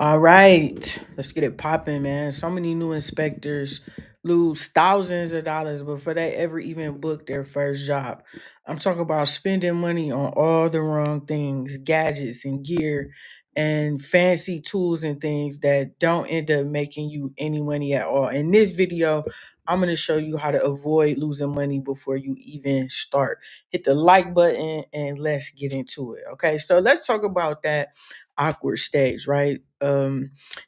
All right, let's get it popping, man. So many new inspectors lose thousands of dollars before they ever even book their first job. I'm talking about spending money on all the wrong things, gadgets and gear, and fancy tools and things that don't end up making you any money at all. In this video, I'm going to show you how to avoid losing money before you even start. Hit the like button and let's get into it. Okay, so let's talk about that awkward stage, right?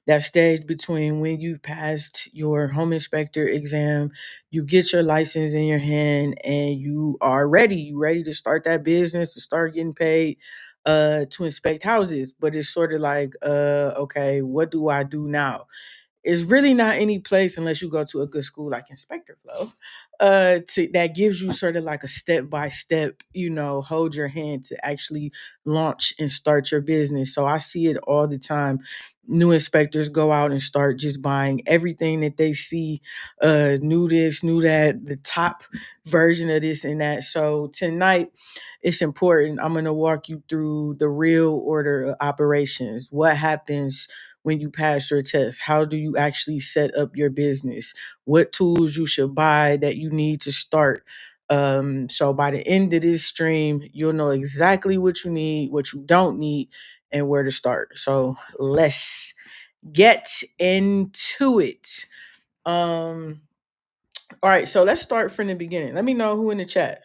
That stage between when you've passed your home inspector exam, you get your license in your hand, and you are ready. You ready to start that business, to start getting paid, to inspect houses. But it's sort of like, okay, what do I do now? It's really not any place unless you go to a good school like Inspector Flow, that gives you sort of like a step by step, hold your hand to actually launch and start your business. So I see it all the time. New inspectors go out and start just buying everything that they see, new this, new that, the top version of this and that. So tonight, it's important. I'm going to walk you through the real order of operations. What happens when you pass your test? How do you actually set up your business? What tools you should buy that you need to start? So by the end of this stream, you'll know exactly what you need, what you don't need, and where to start. So let's get into it. Um, all right, so let's start from the beginning. Let me know who in the chat,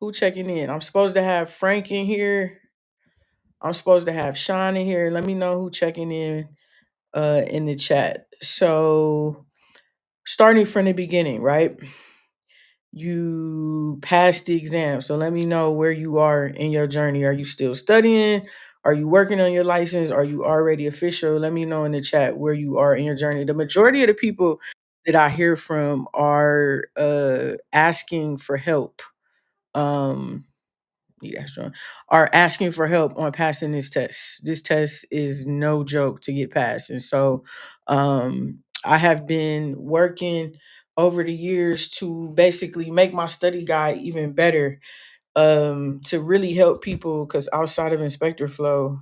who checking in. I'm supposed to have Frank in here. I'm supposed to have Sean in here. Let me know who checking in the chat. So starting from the beginning, right? You passed the exam. So let me know where you are in your journey. Are you still studying? Are you working on your license? Are you already official? Let me know in the chat where you are in your journey. The majority of the people that I hear from are asking for help. Um yeah, sure. Are asking for help on passing this test. This test is no joke to get passed. And so I have been working over the years to basically make my study guide even better, to really help people, because outside of inspector flow,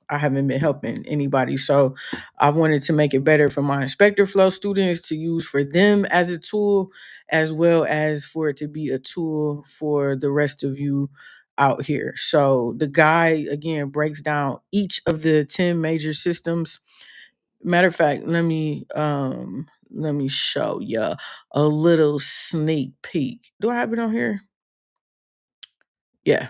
I haven't been helping anybody. So I wanted to make it better for my inspector flow students, to use for them as a tool, as well as for it to be a tool for the rest of you out here. So the guide again breaks down each of the 10 major systems. Matter of fact, let me show you a little sneak peek. Do I have it on here? Yeah.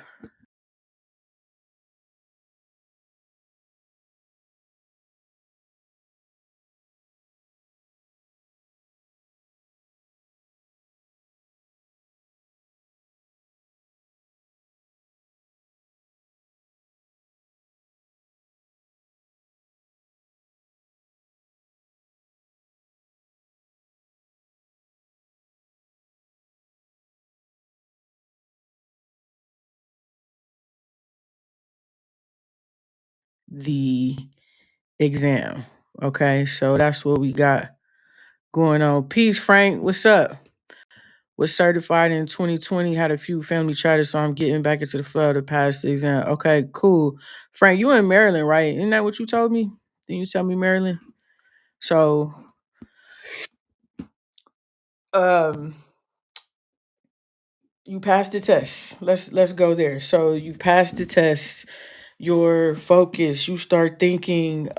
The exam. Okay, so that's what we got going on. Peace, Frank. What's up? Was certified in 2020, had a few family charters, so I'm getting back into the flow to pass the exam. Okay, cool. Frank, you in Maryland, right? Isn't that what you told me? Didn't you tell me Maryland? So um you passed the test. Let's go there. So you've passed the test, your focus, you start thinking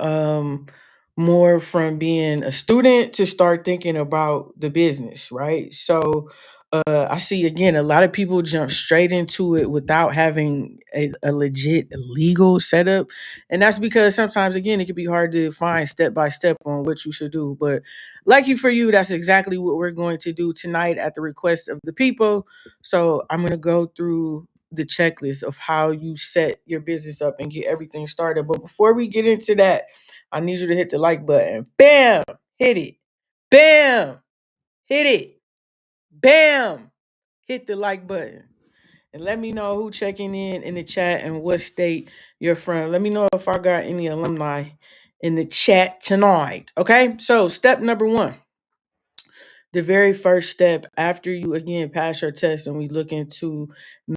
more from being a student to start thinking about the business, right? So I see again a lot of people jump straight into it without having a legit legal setup, and that's because sometimes again it can be hard to find step by step on what you should do. But lucky for you, that's exactly what we're going to do tonight at the request of the people. So I'm going to go through the checklist of how you set your business up and get everything started. But before we get into that, I need you to hit the like button. Bam! Hit it. Bam! Hit it. Bam! Hit the like button. And let me know who checking in the chat and what state you're from. Let me know if I got any alumni in the chat tonight. Okay? So, step number 1, the very first step after you again pass your test and we looking to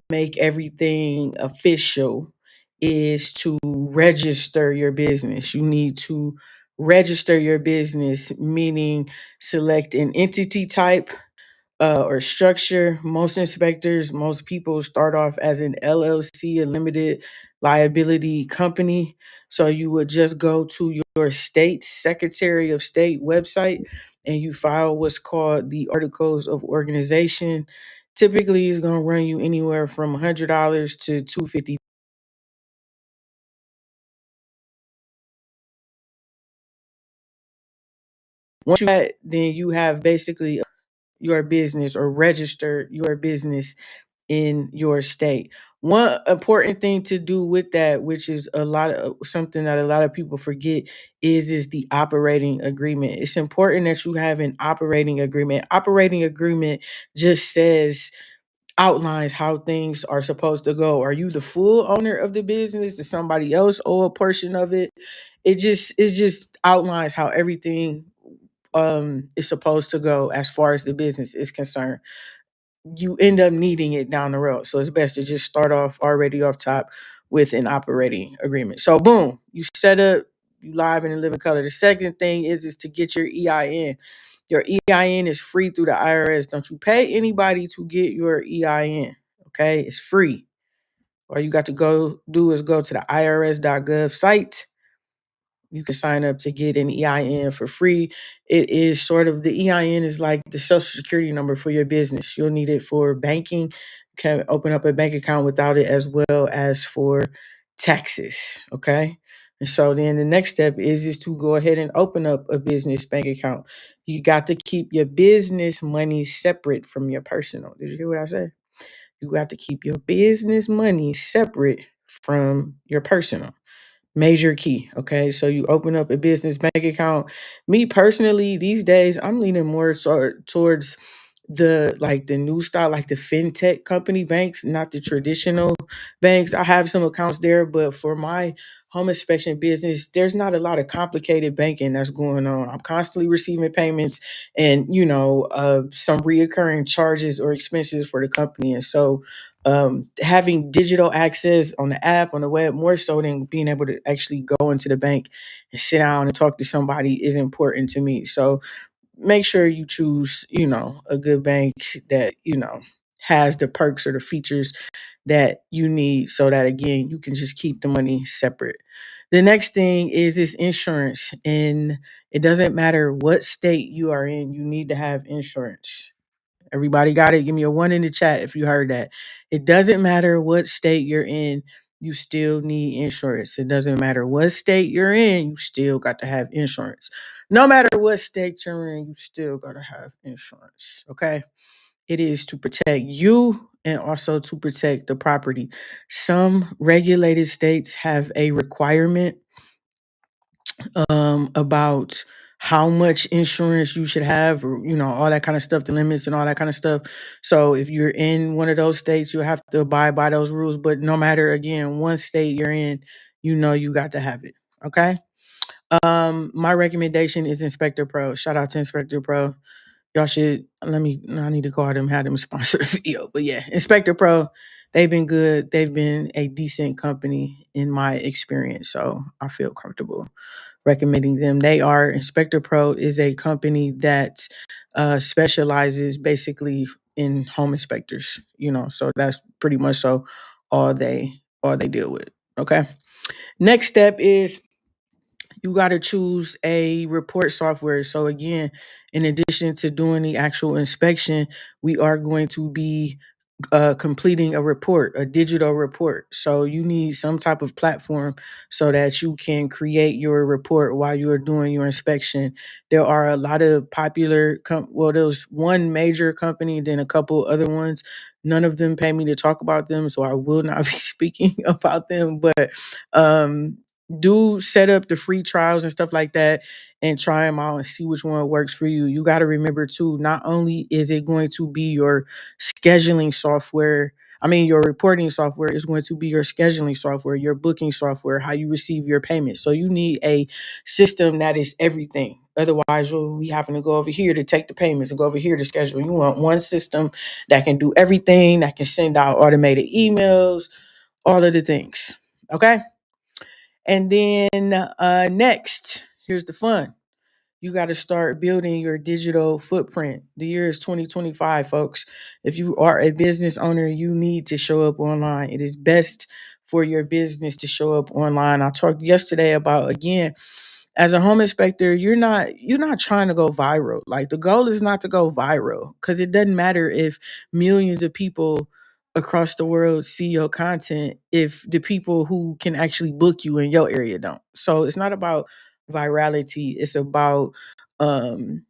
make everything official, is to register your business. You need to register your business, meaning select an entity type or structure. Most inspectors, most people start off as an LLC, a limited liability company. So you would just go to your state Secretary of State website and you file what's called the Articles of Organization. Typically, it's going to run you anywhere from $100 to $250. Once you have that, then you have basically your business or register your business in your state. One important thing to do with that, which is a lot of something that a lot of people forget, is the operating agreement. It's important that you have an operating agreement. Operating agreement just says outlines how things are supposed to go. Are you the full owner of the business? Does somebody else owe a portion of it? It just outlines how everything is supposed to go as far as the business is concerned. You end up needing it down the road. So it's best to just start off already off top with an operating agreement. So boom, you set up, you live and in living color. The second thing is to get your EIN. Your EIN is free through the IRS. Don't you pay anybody to get your EIN. Okay, it's free. All you got to go do is go to the irs.gov site. You can sign up to get an EIN for free. It is sort of the EIN is like the social security number for your business. You'll need it for banking. You can open up a bank account without it as well as for taxes. Okay. And so then the next step is to go ahead and open up a business bank account. You got to keep your business money separate from your personal. Did you hear what I said? You got to keep your business money separate from your personal. Major key. Okay. So you open up a business bank account. Me personally, these days, I'm leaning more towards the new style, like the fintech company banks, not the traditional banks. I have some accounts there, but for my home inspection business, there's not a lot of complicated banking that's going on. I'm constantly receiving payments and, some reoccurring charges or expenses for the company. And so having digital access on the app, on the web, more so than being able to actually go into the bank and sit down and talk to somebody is important to me. So make sure you choose, a good bank that, has the perks or the features that you need so that again, you can just keep the money separate. The next thing is this insurance. And it doesn't matter what state you are in, you need to have insurance. Everybody got it? Give me a one in the chat if you heard that. It doesn't matter what state you're in, you still need insurance. It doesn't matter what state you're in, you still got to have insurance. No matter what state you're in, you still got to have insurance. Okay. It is to protect you and also to protect the property. Some regulated states have a requirement about how much insurance you should have, or all that kind of stuff, the limits and all that kind of stuff. So if you're in one of those states, you have to abide by those rules. But no matter again, one state you're in, you got to have it. Okay. My recommendation is Inspector Pro. Shout out to Inspector Pro. Y'all should I need to call them, have them sponsor a video. But yeah, Inspector Pro, they've been good. They've been a decent company in my experience. So I feel comfortable recommending them. They are Inspector Pro is a company that specializes basically in home inspectors. So that's pretty much so all they deal with. Okay. Next step is you got to choose a report software. So again, in addition to doing the actual inspection, we are going to be completing a report, a digital report. So you need some type of platform so that you can create your report while you are doing your inspection. There are a lot of popular, there's one major company, then a couple other ones. None of them pay me to talk about them, so I will not be speaking about them. But um, do set up the free trials and stuff like that and try them out and see which one works for you. You got to remember too, not only is it going to be your scheduling software, your reporting software is going to be your scheduling software, your booking software, how you receive your payments. So you need a system that is everything. Otherwise, you'll be having to go over here to take the payments and go over here to schedule. You want one system that can do everything, that can send out automated emails, all of the things. Okay. And then next, here's the fun. You got to start building your digital footprint. The year is 2025, folks. If you are a business owner, you need to show up online. It is best for your business to show up online. I talked yesterday about, again, as a home inspector, you're not trying to go viral. Like, the goal is not to go viral, because it doesn't matter if millions of people across the world see your content if the people who can actually book you in your area don't. So it's not about virality. It's about um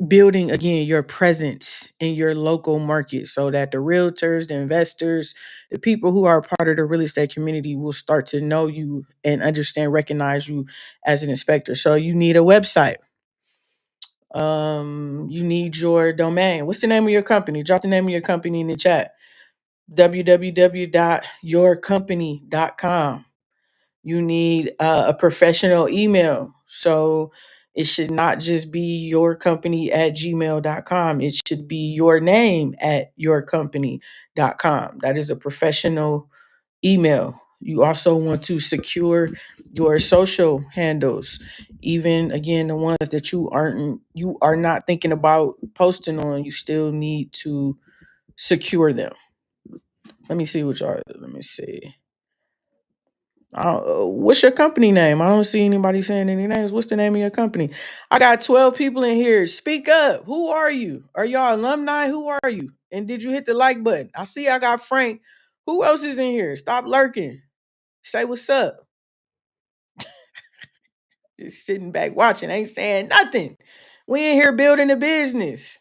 building, again, your presence in your local market, so that the realtors, the investors, the people who are part of the real estate community will start to know you and understand, recognize you as an inspector. So you need a website. You need your domain. What's the name of your company? Drop the name of your company in the chat. www.yourcompany.com. You need a professional email. So it should not just be your company at gmail.com. It should be your name at yourcompany.com. That is a professional email. You also want to secure your social handles, even, again, the ones that you are not thinking about posting on. You still need to secure them. Let me see which are. Let me see. What's your company name? I don't see anybody saying any names. What's the name of your company? I got 12 people in here. Speak up. Who are you? Are y'all alumni? Who are you? And did you hit the like button? I see I got Frank. Who else is in here? Stop lurking. Say what's up. Just sitting back watching. Ain't saying nothing. We in here building a business.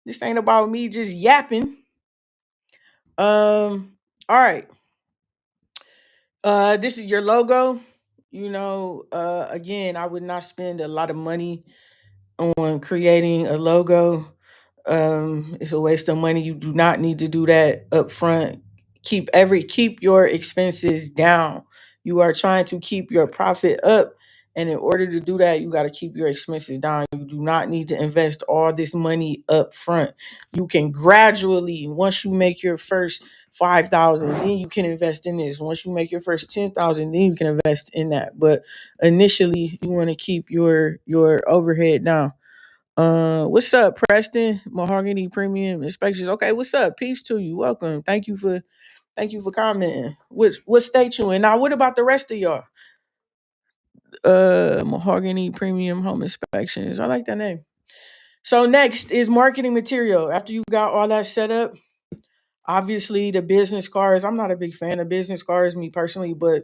This ain't about me just yapping. All right. This is your logo. Again, I would not spend a lot of money on creating a logo. It's a waste of money. You do not need to do that up front. Keep your expenses down. You are trying to keep your profit up. And in order to do that, you got to keep your expenses down. You do not need to invest all this money up front. You can gradually, once you make your first 5,000, then you can invest in this. Once you make your first 10,000, then you can invest in that. But initially, you want to keep your overhead down. What's up, Preston? Mahogany Premium Inspections. Okay, what's up? Peace to you. Welcome. Thank you for commenting. What state you in? Now, what about the rest of y'all? Mahogany Premium Home Inspections. I like that name. So next is marketing material. After you got all that set up, obviously the business cards. I'm not a big fan of business cards, me personally, but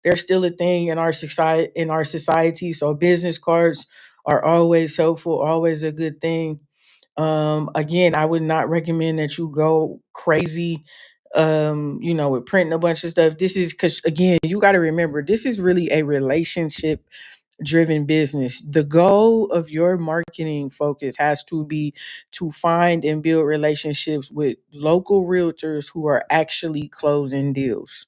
they're still a thing in our society. So business cards are always helpful, always a good thing. Again, I would not recommend that you go crazy, with printing a bunch of stuff. This is because, again, you got to remember, this is really a relationship driven business. The goal of your marketing focus has to be to find and build relationships with local realtors who are actually closing deals.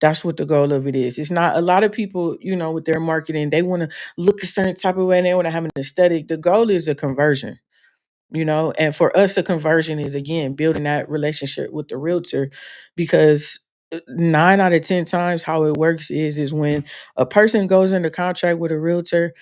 That's what the goal of it is. It's not a lot of people, with their marketing, they want to look a certain type of way, and they want to have an aesthetic. The goal is a conversion. And for us, a conversion is, again, building that relationship with the realtor, because 9 out of 10 times how it works is when a person goes under contract with a realtor,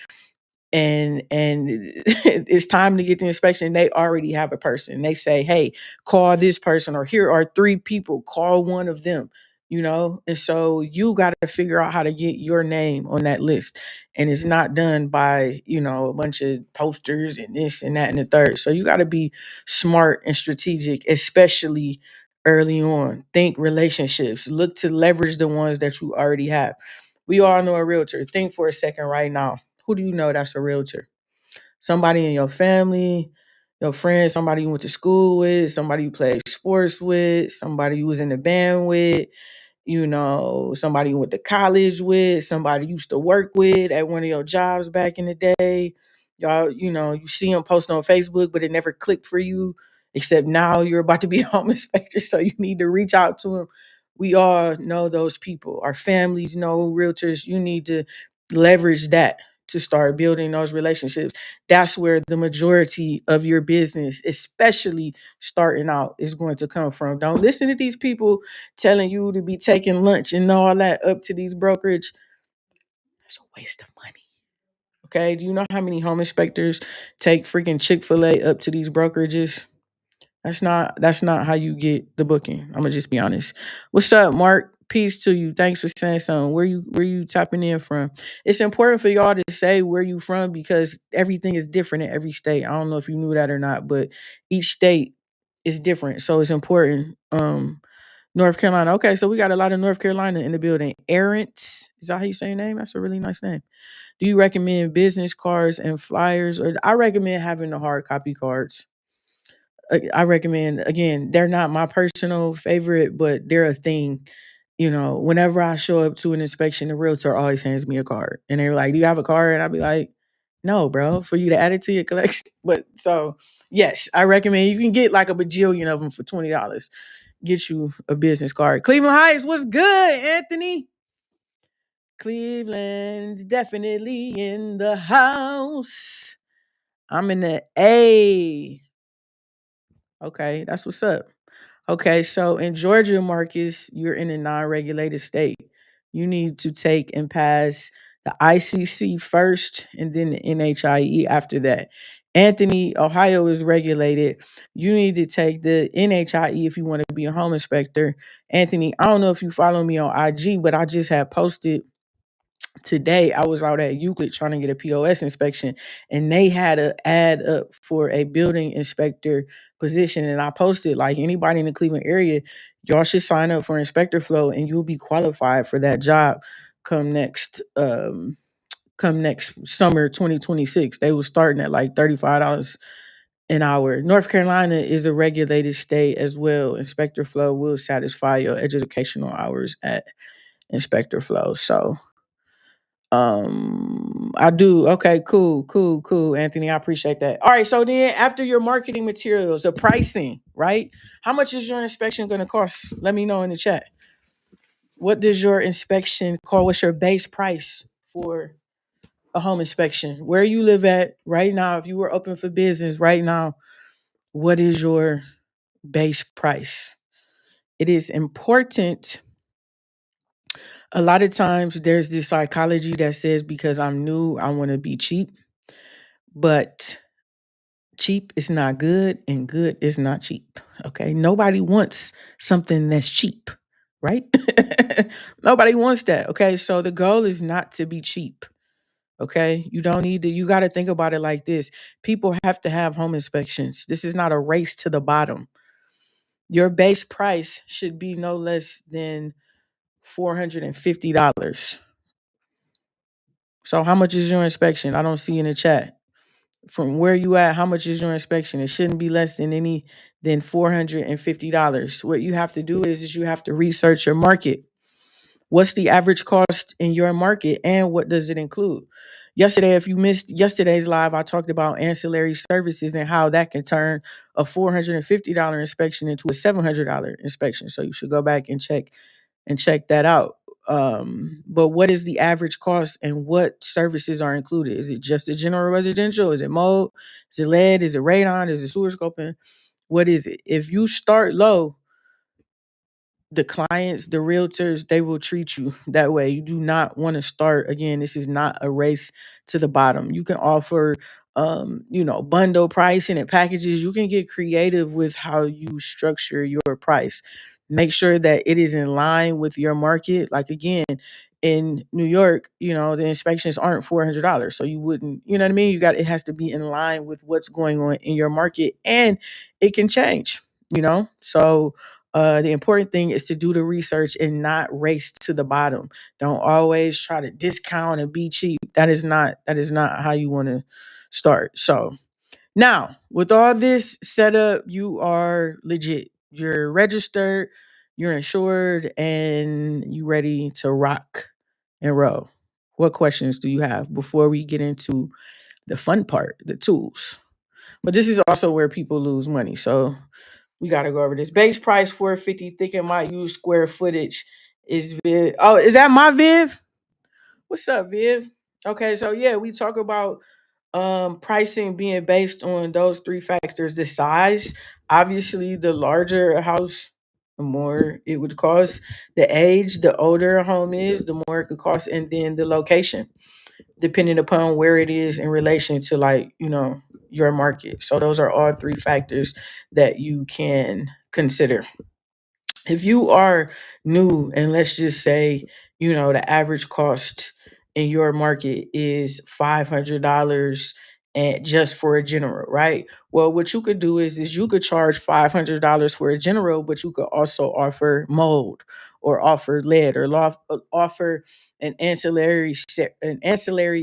and it's time to get the inspection, they already have a person. They say, hey, call this person, or here are 3 people, call one of them. And so you got to figure out how to get your name on that list. And it's not done by a bunch of posters and this and that and the third. So you got to be smart and strategic, especially early on. Think relationships, look to leverage the ones that you already have. We all know a realtor. Think for a second right now. Who do you know that's a realtor? Somebody in your family, your friends, somebody you went to school with, somebody you played sports with, somebody you was in the band with, somebody you went to college with, somebody you used to work with at one of your jobs back in the day. Y'all, you see them posting on Facebook, but it never clicked for you, except now you're about to be a home inspector, so you need to reach out to them. We all know those people. Our families know realtors. You need to leverage that. to start building those relationships. That's where the majority of your business, especially starting out, is going to come from. Don't listen to these people telling you to be taking lunch and all that up to these brokerage. That's a waste of money. Okay. Do you know how many home inspectors take freaking Chick-fil-A up to these brokerages? That's not how you get the booking. I'm gonna just be honest. What's up, Mark? Peace to you. Thanks for saying something. Where you tapping in from? It's important for y'all to say where you from because everything is different in every state. I don't know if you knew that or not, but each state is different. So it's important. North Carolina. Okay, so we got a lot of North Carolina in the building. Errants, is that how you say your name? That's a really nice name. Do you recommend business cards and flyers, or I recommend having the hard copy cards? I recommend, again, they're not my personal favorite, but they're a thing. Whenever I show up to an inspection, the realtor always hands me a card. And they're like, "Do you have a card?" And I'll be like, "No, bro, for you to add it to your collection." But so, yes, I recommend you can get like a bajillion of them for $20. Get you a business card. Cleveland Heights, what's good, Anthony? Cleveland's definitely in the house. I'm in the A. Okay, that's what's up. Okay, so in Georgia, Marcus, you're in a non-regulated state. You need to take and pass the ICC first and then the NHIE after that. Anthony, Ohio is regulated. You need to take the NHIE if you want to be a home inspector. Anthony, I don't know if you follow me on IG, but I just had posted today. I was out at Euclid trying to get a POS inspection, and they had an ad up for a building inspector position. And I posted, like, anybody in the Cleveland area, y'all should sign up for Inspector Flow, and you'll be qualified for that job come next summer 2026. They were starting at like $35 an hour. North Carolina is a regulated state as well. Inspector Flow will satisfy your educational hours at Inspector Flow. So I do. Okay, cool, cool, cool, Anthony. I appreciate that. All right, so then after your marketing materials, the pricing, right? How much is your inspection going to cost? Let me know in the chat. What does your inspection cost? What's your base price for a home inspection? Where you live at right now, if you were open for business right now, what is your base price? It is important. A lot of times there's this psychology that says because I'm new, I want to be cheap. But cheap is not good and good is not cheap. Okay. Nobody wants something that's cheap, right? Nobody wants that. Okay. So the goal is not to be cheap. Okay. You don't need to, you got to think about it like this. People have to have home inspections. This is not a race to the bottom. Your base price should be no less than $450. So how much is your inspection? I don't see in the chat. From where you at, how much is your inspection? It shouldn't be less than $450. What you have to do is you have to research your market. What's the average cost in your market and what does it include? Yesterday, if you missed yesterday's live, I talked about ancillary services and how that can turn a $450 inspection into a $700 inspection. So you should go back and check that out. But what is the average cost and what services are included? Is it just a general residential? Is it mold? Is it lead? Is it radon? Is it sewer scoping? What is it? If you start low, the clients, the realtors, they will treat you that way. You do not want to start again. This is not a race to the bottom. You can offer bundle pricing and packages. You can get creative with how you structure your price. Make sure that it is in line with your market. Like, again, in New York, the inspections aren't $400. So you wouldn't, you know what I mean? It has to be in line with what's going on in your market, and it can change. So the important thing is to do the research and not race to the bottom. Don't always try to discount and be cheap. That is not how you want to start. So now, with all this set up, you are legit. You're registered, you're insured, and you ready to rock and roll. What questions do you have before we get into the fun part, the tools? But this is also where people lose money. So we gotta go over this. Base price 450. Thinking might use square footage. Is Viv? Oh, is that my Viv? What's up, Viv? Okay, so yeah, we talk about pricing being based on those three factors: the size, obviously, the larger a house, the more it would cost; the age, the older a home is, the more it could cost; and then the location, depending upon where it is in relation to, like, your market. So those are all three factors that you can consider. If you are new, and let's just say, the average cost in your market is $500, and just for a general, right? Well, what you could do is you could charge $500 for a general, but you could also offer mold, or offer lead, or offer an ancillary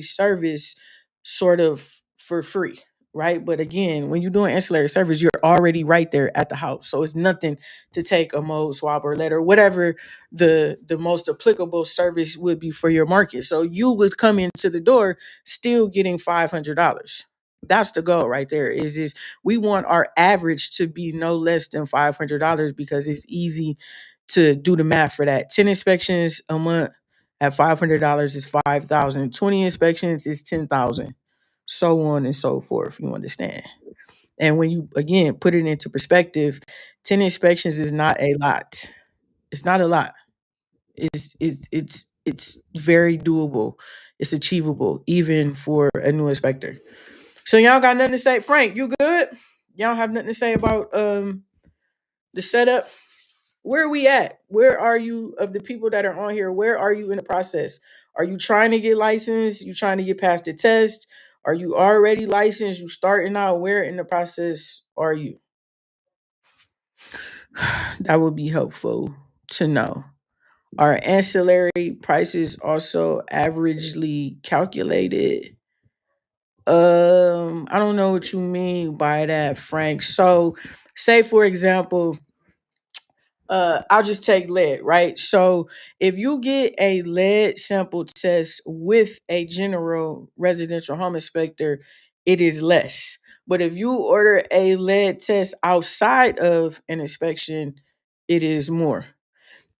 service, sort of, for free, right? But again, when you're doing ancillary service, you're already right there at the house, so it's nothing to take a mode swap or letter, whatever the most applicable service would be for your market. So you would come into the door still getting $500. That's the goal right there. Is we want our average to be no less than $500, because it's easy to do the math for that. 10 inspections a month at $500 is 5,000. 20 inspections is 10,000. So on and so forth. You understand? And when you again put it into perspective, 10 inspections is not a lot. It's not a lot. It's very doable. It's achievable even for a new inspector. So y'all got nothing to say. Frank, you good? Y'all have nothing to say about the setup? Where are we at? Where are you, of the people that are on here? Where are you in the process? Are you trying to get licensed? You trying to get past the test? Are you already licensed? You starting out? Where in the process are you? That would be helpful to know. Are ancillary prices also averagely calculated? I don't know what you mean by that, Frank. So, say for example, I'll just take lead, right? So if you get a lead sample test with a general residential home inspector, it is less. But if you order a lead test outside of an inspection, it is more.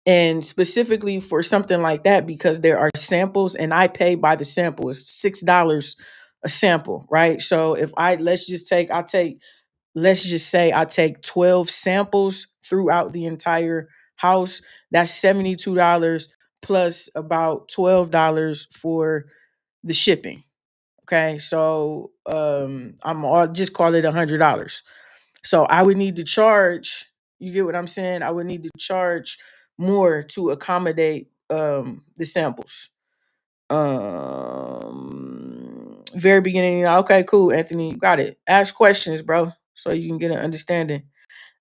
And specifically for something like that, because there are samples and I pay by the sample, it's $6 a sample, right? So if I let's just take I take let's just say I take 12 samples throughout the entire house, that's $72 plus about $12 for the shipping. Okay. So I'll just call it $100. So I would need to charge, you get what I'm saying? I would need to charge more to accommodate the samples. Very beginning, okay, cool, Anthony, you got it. Ask questions, bro, so you can get an understanding.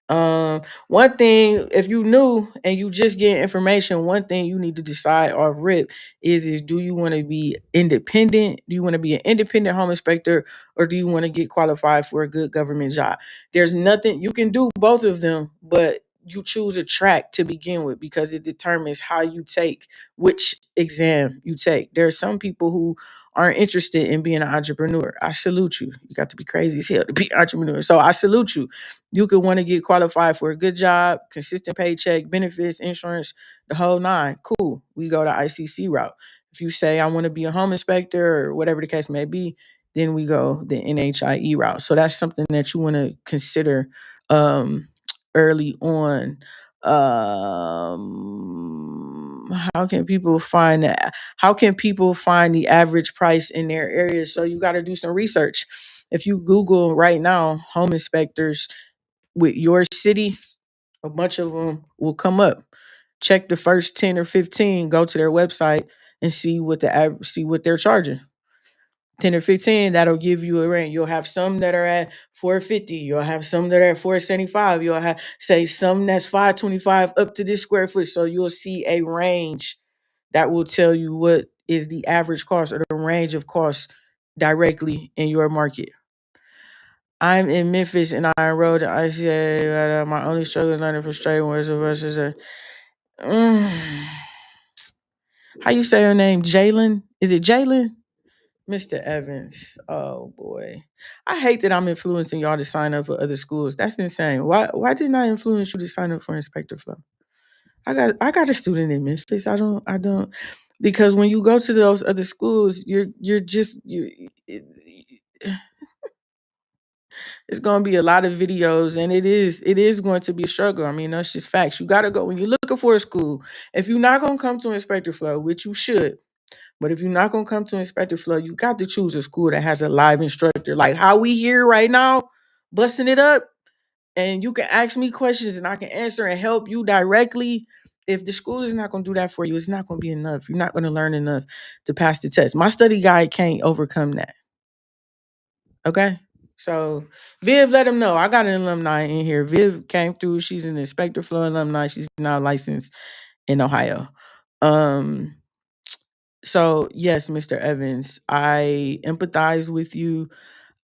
One thing, if you new and you just get information, one thing you need to decide off rip is do you want to be independent? Do you want to be an independent home inspector, or do you want to get qualified for a good government job? There's nothing you can do both of them, but you choose a track to begin with because it determines how you take which exam you take. There are some people who aren't interested in being an entrepreneur. I salute you. You got to be crazy as hell to be an entrepreneur. So I salute you. You could want to get qualified for a good job, consistent paycheck, benefits, insurance, the whole nine. Cool. We go to ICC route. If you say I want to be a home inspector or whatever the case may be, then we go the NHIE route. So that's something that you want to consider um, early on. How can people find that? How can people find the average price in their area? So you got to do some research. If you Google right now, home inspectors with your city, a bunch of them will come up. Check the first 10 or 15, go to their website and see what they're charging. 10 or 15, that'll give you a range. You'll have some that are at 450, you'll have some that are at 475, you'll have say some that's 525 up to this square foot. So you'll see a range that will tell you what is the average cost or the range of costs directly in your market. I'm in Memphis and I enrolled in ICA. My only struggle is learning from straight words versus a. Mm, how you say her name? Jalen? Is it Jalen? Mr. Evans. Oh boy. I hate that I'm influencing y'all to sign up for other schools. That's insane. Why didn't I influence you to sign up for Inspector Flow? I got a student in Memphis. I don't Because when you go to those other schools, you're just it's going to be a lot of videos, and it is going to be a struggle. I mean, that's just facts. You got to go when you're looking for a school. If you're not going to come to Inspector Flow, which you should, but if you're not going to come to Inspector Flow, you got to choose a school that has a live instructor, like how we here right now, busting it up, and you can ask me questions and I can answer and help you directly. If the school is not going to do that for you, it's not going to be enough. You're not going to learn enough to pass the test. My study guide can't overcome that. Okay. So Viv, let them know. I got an alumni in here. Viv came through. She's an Inspector Flow alumni. She's now licensed in Ohio. Um, so yes, Mr. Evans, I empathize with you.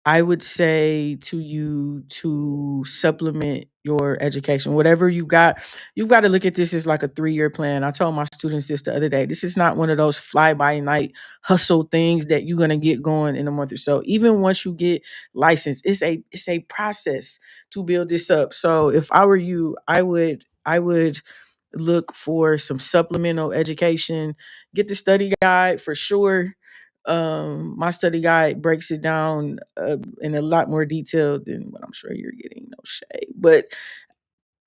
I would say to you to supplement your education. Whatever you got, you've got to look at this as like a 3-year plan. I told my students this the other day. This is not one of those fly by night hustle things that you're gonna get going in a month or so. Even once you get licensed, it's a process to build this up. So if I were you, I would look for some supplemental education. Get the study guide for sure. My study guide breaks it down in a lot more detail than what I'm sure you're getting. No shade, but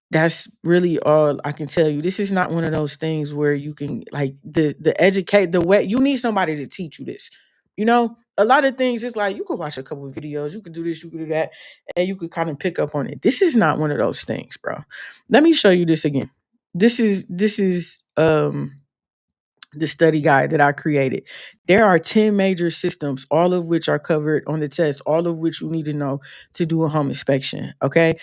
that's really all I can tell you. This is not one of those things where you can like the educate the way you need somebody to teach you this. A lot of things it's like you could watch a couple of videos, you could do this, you could do that, and you could kind of pick up on it. This is not one of those things, bro. Let me show you this again. This is the study guide that I created. There are 10 major systems, all of which are covered on the test, all of which you need to know to do a home inspection. Okay.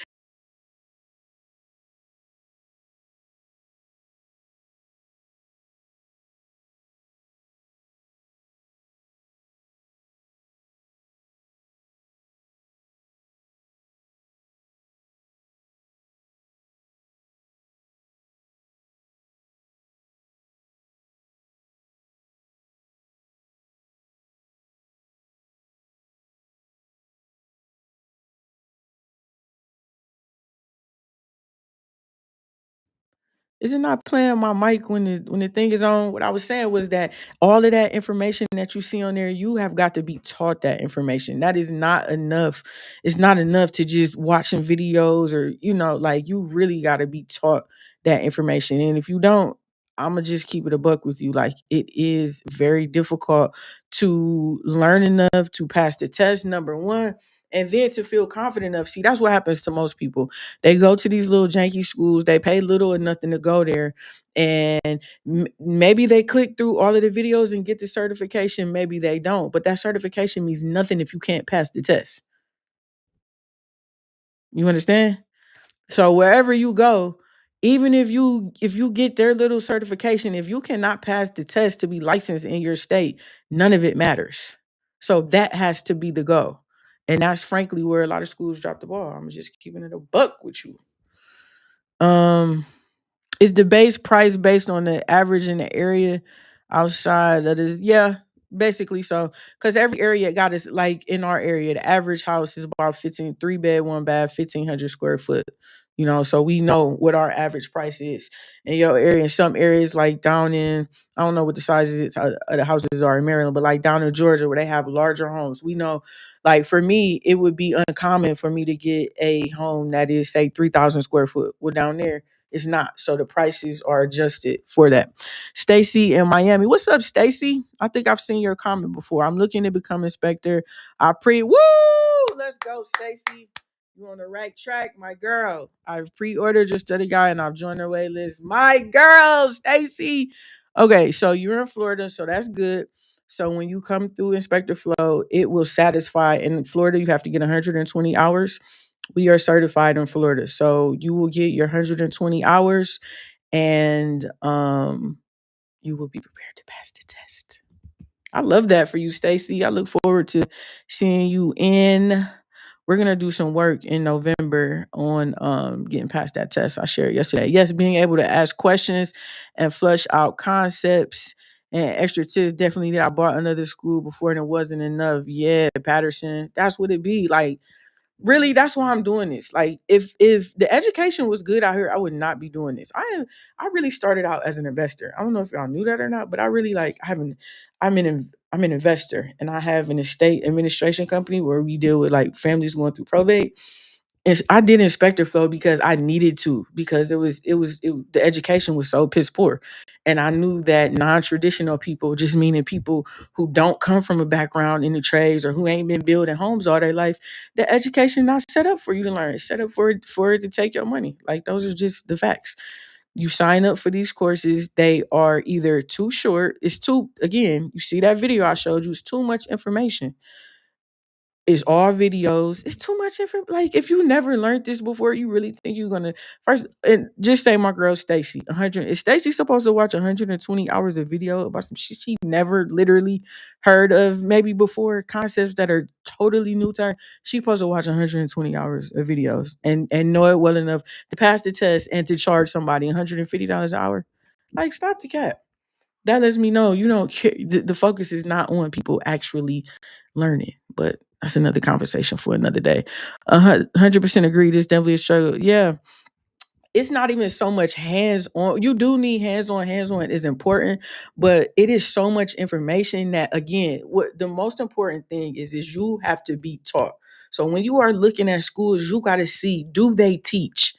Is it not playing my mic when the thing is on? What I was saying was that all of that information that you see on there, you have got to be taught that information. That is not enough. It's not enough to just watch some videos or like you really got to be taught that information. And if you don't, I'm gonna just keep it a buck with you. Like it is very difficult to learn enough to pass the test. Number one. And then to feel confident enough. See, that's what happens to most people. They go to these little janky schools. They pay little or nothing to go there, and maybe they click through all of the videos and get the certification. Maybe they don't, but that certification means nothing if you can't pass the test. You understand? So wherever you go, even if you get their little certification, if you cannot pass the test to be licensed in your state, none of it matters. So that has to be the goal. And that's frankly where a lot of schools drop the ball. I'm just keeping it a buck with you. Um Is the base price based on the average in the area outside of this? Yeah, basically so. Because every area got its like in our area, the average house is about 15, 3 bed, 1 bath, 1,500 square foot. So we know what our average price is in your area. In some areas, like down in, I don't know what the sizes of the houses are in Maryland, but like down in Georgia where they have larger homes, we know, like for me, it would be uncommon for me to get a home that is say 3,000 square foot. Well, down there it's not. So the prices are adjusted for that. Stacy in Miami. What's up, Stacy? I think I've seen your comment before. I'm looking to become inspector. Woo! Let's go, Stacy. You on the right track, my girl. I've pre-ordered your study guide and I've joined their wait list. My girl, Stacy. Okay, so you're in Florida, so that's good. So when you come through Inspector Flow, it will satisfy. In Florida, you have to get 120 hours. We are certified in Florida. So you will get your 120 hours and you will be prepared to pass the test. I love that for you, Stacy. I look forward to seeing you in. We're gonna do some work in November on getting past that test I shared yesterday. Yes, being able to ask questions and flush out concepts and extra tips. Definitely that I bought another school before and it wasn't enough. Yeah, Patterson. That's what it be like. Really, that's why I'm doing this. Like, if the education was good out here, I would not be doing this. I really started out as an investor. I don't know if y'all knew that or not, but I really like I haven't I'm an investor, and I have an estate administration company where we deal with like families going through probate. I did inspector flow because I needed to, because the education was so piss poor. And I knew that non-traditional people, just meaning people who don't come from a background in the trades or who ain't been building homes all their life, the education not set up for you to learn. It's set up for it to take your money. Like, those are just the facts. You sign up for these courses, they are either too short, it's too, again, you see that video I showed you, it's too much information. It's all videos. It's too much info. Like, if you never learned this before, you really think you're gonna first, and just say my girl Stacy, 100. Is Stacy supposed to watch 120 hours of video about some shit she never literally heard of maybe before, concepts that are totally new to her? She supposed to watch 120 hours of videos and know it well enough to pass the test and to charge somebody $150 an hour. Like, stop the cap. That lets me know you don't care. The focus is not on people actually learning, but that's another conversation for another day. 100% agree. This definitely a struggle. Yeah, it's not even so much hands on. You do need hands on. Hands on is important, but it is so much information that, again, what the most important thing is you have to be taught. So when you are looking at schools, you got to see, do they teach?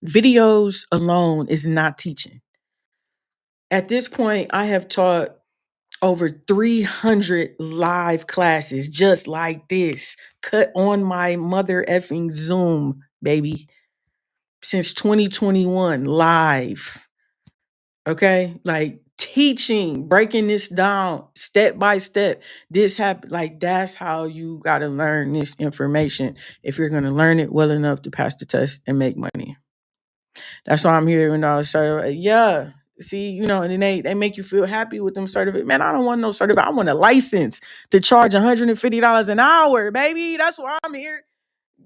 Videos alone is not teaching. At this point, I have taught over 300 live classes just like this, cut on my mother effing Zoom, baby, since 2021, live. Okay? Like, teaching, breaking this down step by step. This happened. Like, that's how you got to learn this information if you're going to learn it well enough to pass the test and make money. That's why I'm here. And I was certified. Yeah. See, and then they make you feel happy with them certificate. Man, I don't want no certificate. I want a license to charge $150 an hour, baby. That's why I'm here.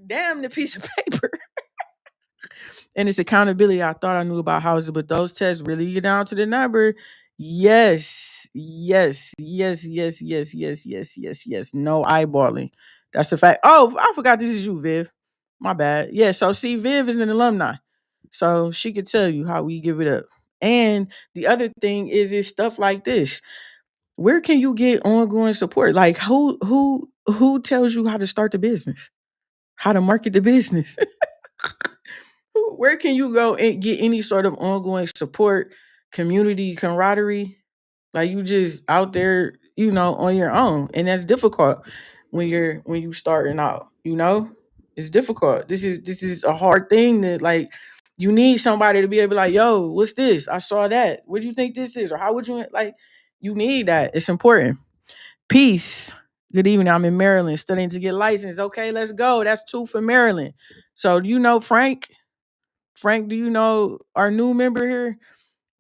Damn the piece of paper. And it's accountability. I thought I knew about houses, but those tests really get down to the number. Yes, yes, yes, yes, yes, yes, yes, yes, yes. No eyeballing. That's a fact. Oh, I forgot this is you, Viv. My bad. Yeah, so see, Viv is an alumni. So she could tell you how we give it up. And the other thing is stuff like this. Where can you get ongoing support? Like, who tells you how to start the business? How to market the business? Where can you go and get any sort of ongoing support, community camaraderie? Like, you just out there, on your own, and that's difficult when you starting out. It's difficult. This is a hard thing that, like, you need somebody to be able to, like, yo, what's this? I saw that. What do you think this is? Or how would you like? You need that. It's important. Peace. Good evening. I'm in Maryland studying to get licensed. Okay, let's go. That's two for Maryland. So, do you know Frank? Frank, do you know our new member here?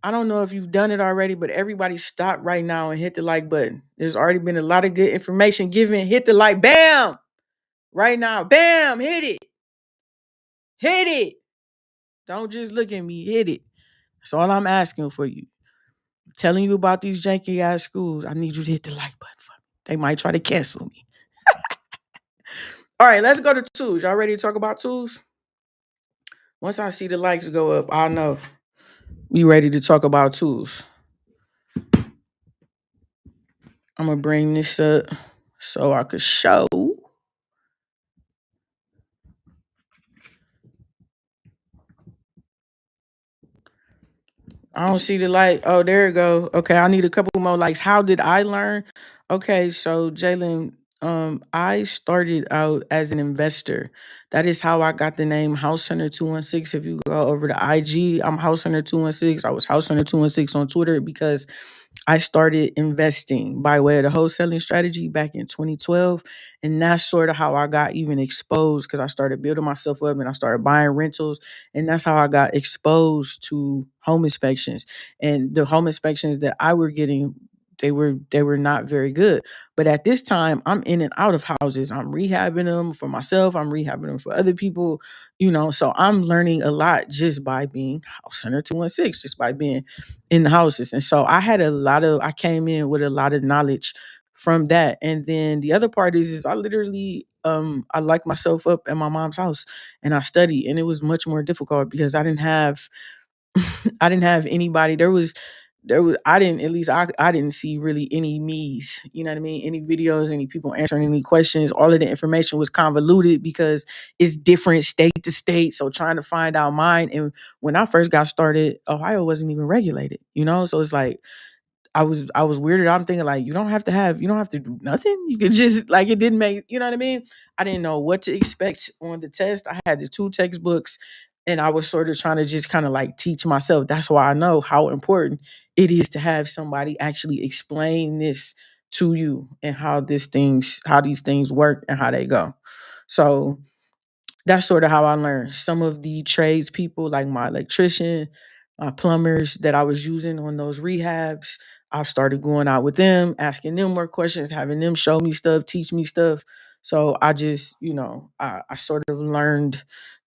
I don't know if you've done it already, but everybody stop right now and hit the like button. There's already been a lot of good information given. Hit the like. Bam! Right now. Bam! Hit it. Hit it. Don't just look at me. Hit it. That's all I'm asking for you. Telling you about these janky ass schools. I need you to hit the like button for me. They might try to cancel me. All right, let's go to tools. Y'all ready to talk about tools? Once I see the likes go up, I'll know we ready to talk about tools. I'm gonna bring this up so I could show. I don't see the light. Oh, there it go. Okay, I need a couple more likes. How did I learn? Okay, so Jalen, I started out as an investor. That is how I got the name House Hunter 216. If you go over to IG, I'm House Hunter 216. I was House Hunter 216 on Twitter because I started investing by way of the wholesaling strategy back in 2012. And that's sort of how I got even exposed, because I started building myself up and I started buying rentals. And that's how I got exposed to home inspections. And the home inspections that I were getting, they were not very good. But at this time, I'm in and out of houses. I'm rehabbing them for myself. I'm rehabbing them for other people, So I'm learning a lot just by being House Hunter 216, just by being in the houses. And so I came in with a lot of knowledge from that. And then the other part is I literally I locked myself up at my mom's house and I studied, and it was much more difficult because I didn't have I didn't have anybody. There was I didn't, at least I didn't see really any me's, you know what I mean? Any videos, any people answering any questions. All of the information was convoluted because it's different state to state. So trying to find out mine. And when I first got started, Ohio wasn't even regulated, you know? So it's like I was weirded out. I'm thinking like you don't have to do nothing. You could just like it didn't make, you know what I mean? I didn't know what to expect on the test. I had the two textbooks and I was sort of trying to just kind of like teach myself. That's why I know how important it is to have somebody actually explain this to you and how these things work and how they go. So that's sort of how I learned. Some of the trades people, like my electrician, my plumbers that I was using on those rehabs, I started going out with them, asking them more questions, having them show me stuff, teach me stuff. So I just, I sort of learned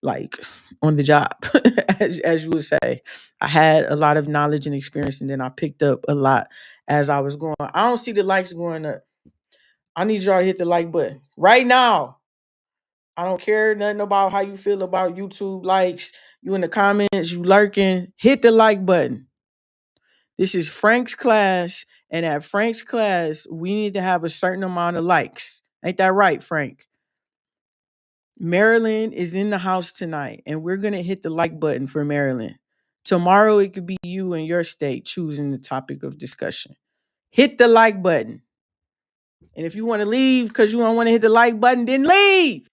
like on the job, as you would say. I had a lot of knowledge and experience, and then I picked up a lot as I was going. I don't see the likes going up. I need y'all to hit the like button right now. I don't care nothing about how you feel about YouTube likes. You in the comments, you lurking. Hit the like button. This is Frank's class, and at Frank's class, we need to have a certain amount of likes. Ain't that right, Frank? Marilyn is in the house tonight, and we're gonna hit the like button for Marilyn. Tomorrow, it could be you in your state choosing the topic of discussion. Hit the like button. And if you want to leave because you don't want to hit the like button, then leave.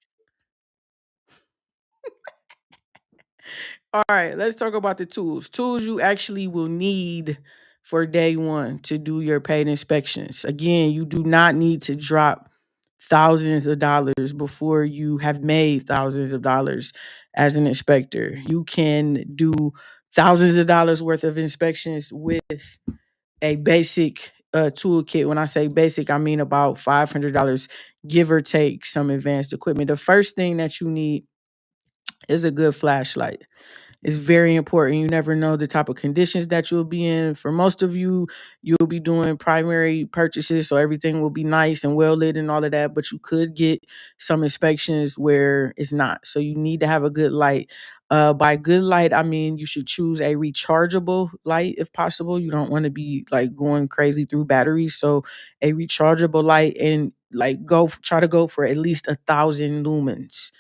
All right, let's talk about the tools. Tools you actually will need for day one to do your paid inspections. Again, you do not need to drop thousands of dollars before you have made thousands of dollars as an inspector. You can do thousands of dollars worth of inspections with a basic toolkit. When I say basic, I mean about $500, give or take some advanced equipment. The first thing that you need is a good flashlight. It's very important. You never know the type of conditions that you'll be in. For most of you, you'll be doing primary purchases, so everything will be nice and well lit and all of that. But you could get some inspections where it's not. So you need to have a good light. By good light, I mean you should choose a rechargeable light if possible. You don't want to be like going crazy through batteries. So a rechargeable light, and like try to go for at least 1,000 lumens,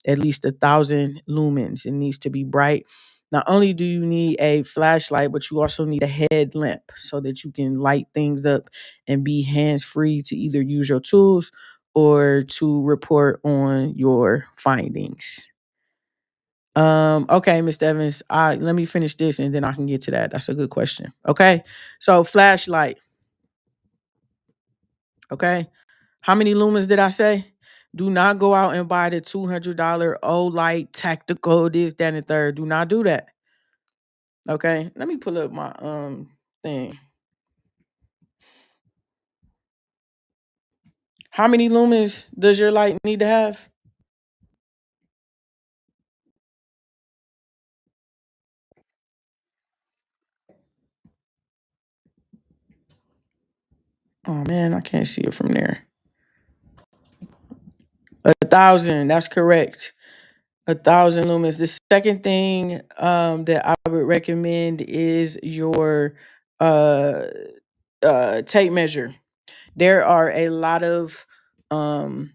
at least 1,000 lumens. It needs to be bright. Not only do you need a flashlight, but you also need a headlamp so that you can light things up and be hands free to either use your tools or to report on your findings. Okay, Mr. Evans, let me finish this and then I can get to that. That's a good question. Okay. So flashlight. Okay. How many lumens did I say? Do not go out and buy the $200 Olight tactical this, that, and the third. Do not do that. Okay. Let me pull up my thing. How many lumens does your light need to have? Oh man, I can't see it from there. 1,000. That's correct. 1,000 lumens. The second thing that I would recommend is your uh tape measure. There are a lot of um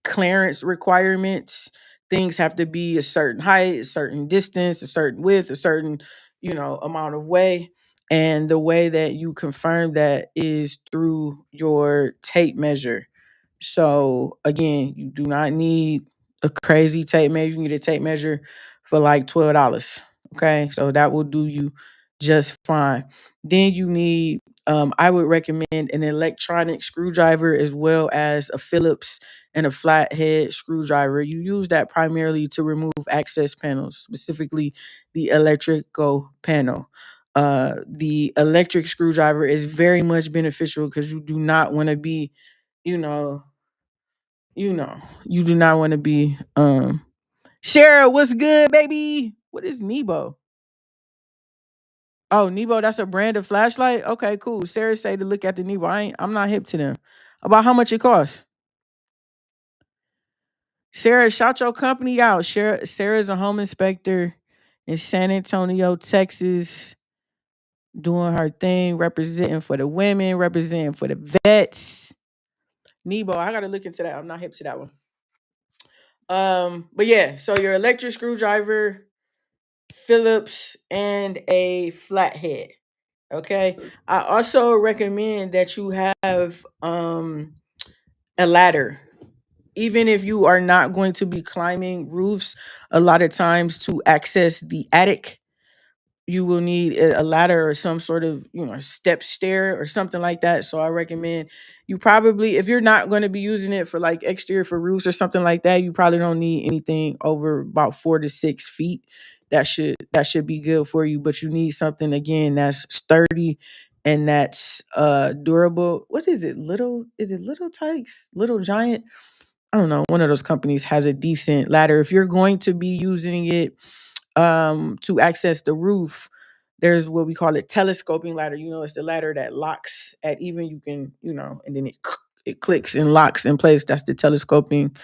clearance requirements. Things have to be a certain height, a certain distance, a certain width, a certain, amount of way. And the way that you confirm that is through your tape measure. So again, you do not need a crazy tape measure. You need a tape measure for like $12. Okay. So that will do you just fine. Then you need I would recommend an electronic screwdriver as well as a Phillips and a flathead screwdriver. You use that primarily to remove access panels, specifically the electrical panel. The electric screwdriver is very much beneficial because you do not want to be, you know, you do not want to be Sarah, what's good, baby? What is Nebo? Oh, Nebo, that's a brand of flashlight. Okay, cool. Sarah say to look at the Nebo. I'm not hip to them. About how much it costs? Sarah, shout your company out. Sarah's a home inspector in San Antonio, Texas, doing her thing, representing for the women, representing for the vets. Nebo, I gotta look into that. I'm not hip to that one. But yeah, so your electric screwdriver, Phillips, and a flathead. Okay. I also recommend that you have a ladder. Even if you are not going to be climbing roofs, a lot of times to access the attic, you will need a ladder or some sort of step stair or something like that. So I recommend you probably, if you're not going to be using it for like exterior for roofs or something like that, you probably don't need anything over about 4 to 6 feet. That should be good for you. But you need something again that's sturdy and that's durable. What is it? Little Tykes? Little Giant? I don't know. One of those companies has a decent ladder. If you're going to be using it to access the roof, there's what we call a telescoping ladder. It's the ladder that locks at even, you can, and then it clicks and locks in place. That's the telescoping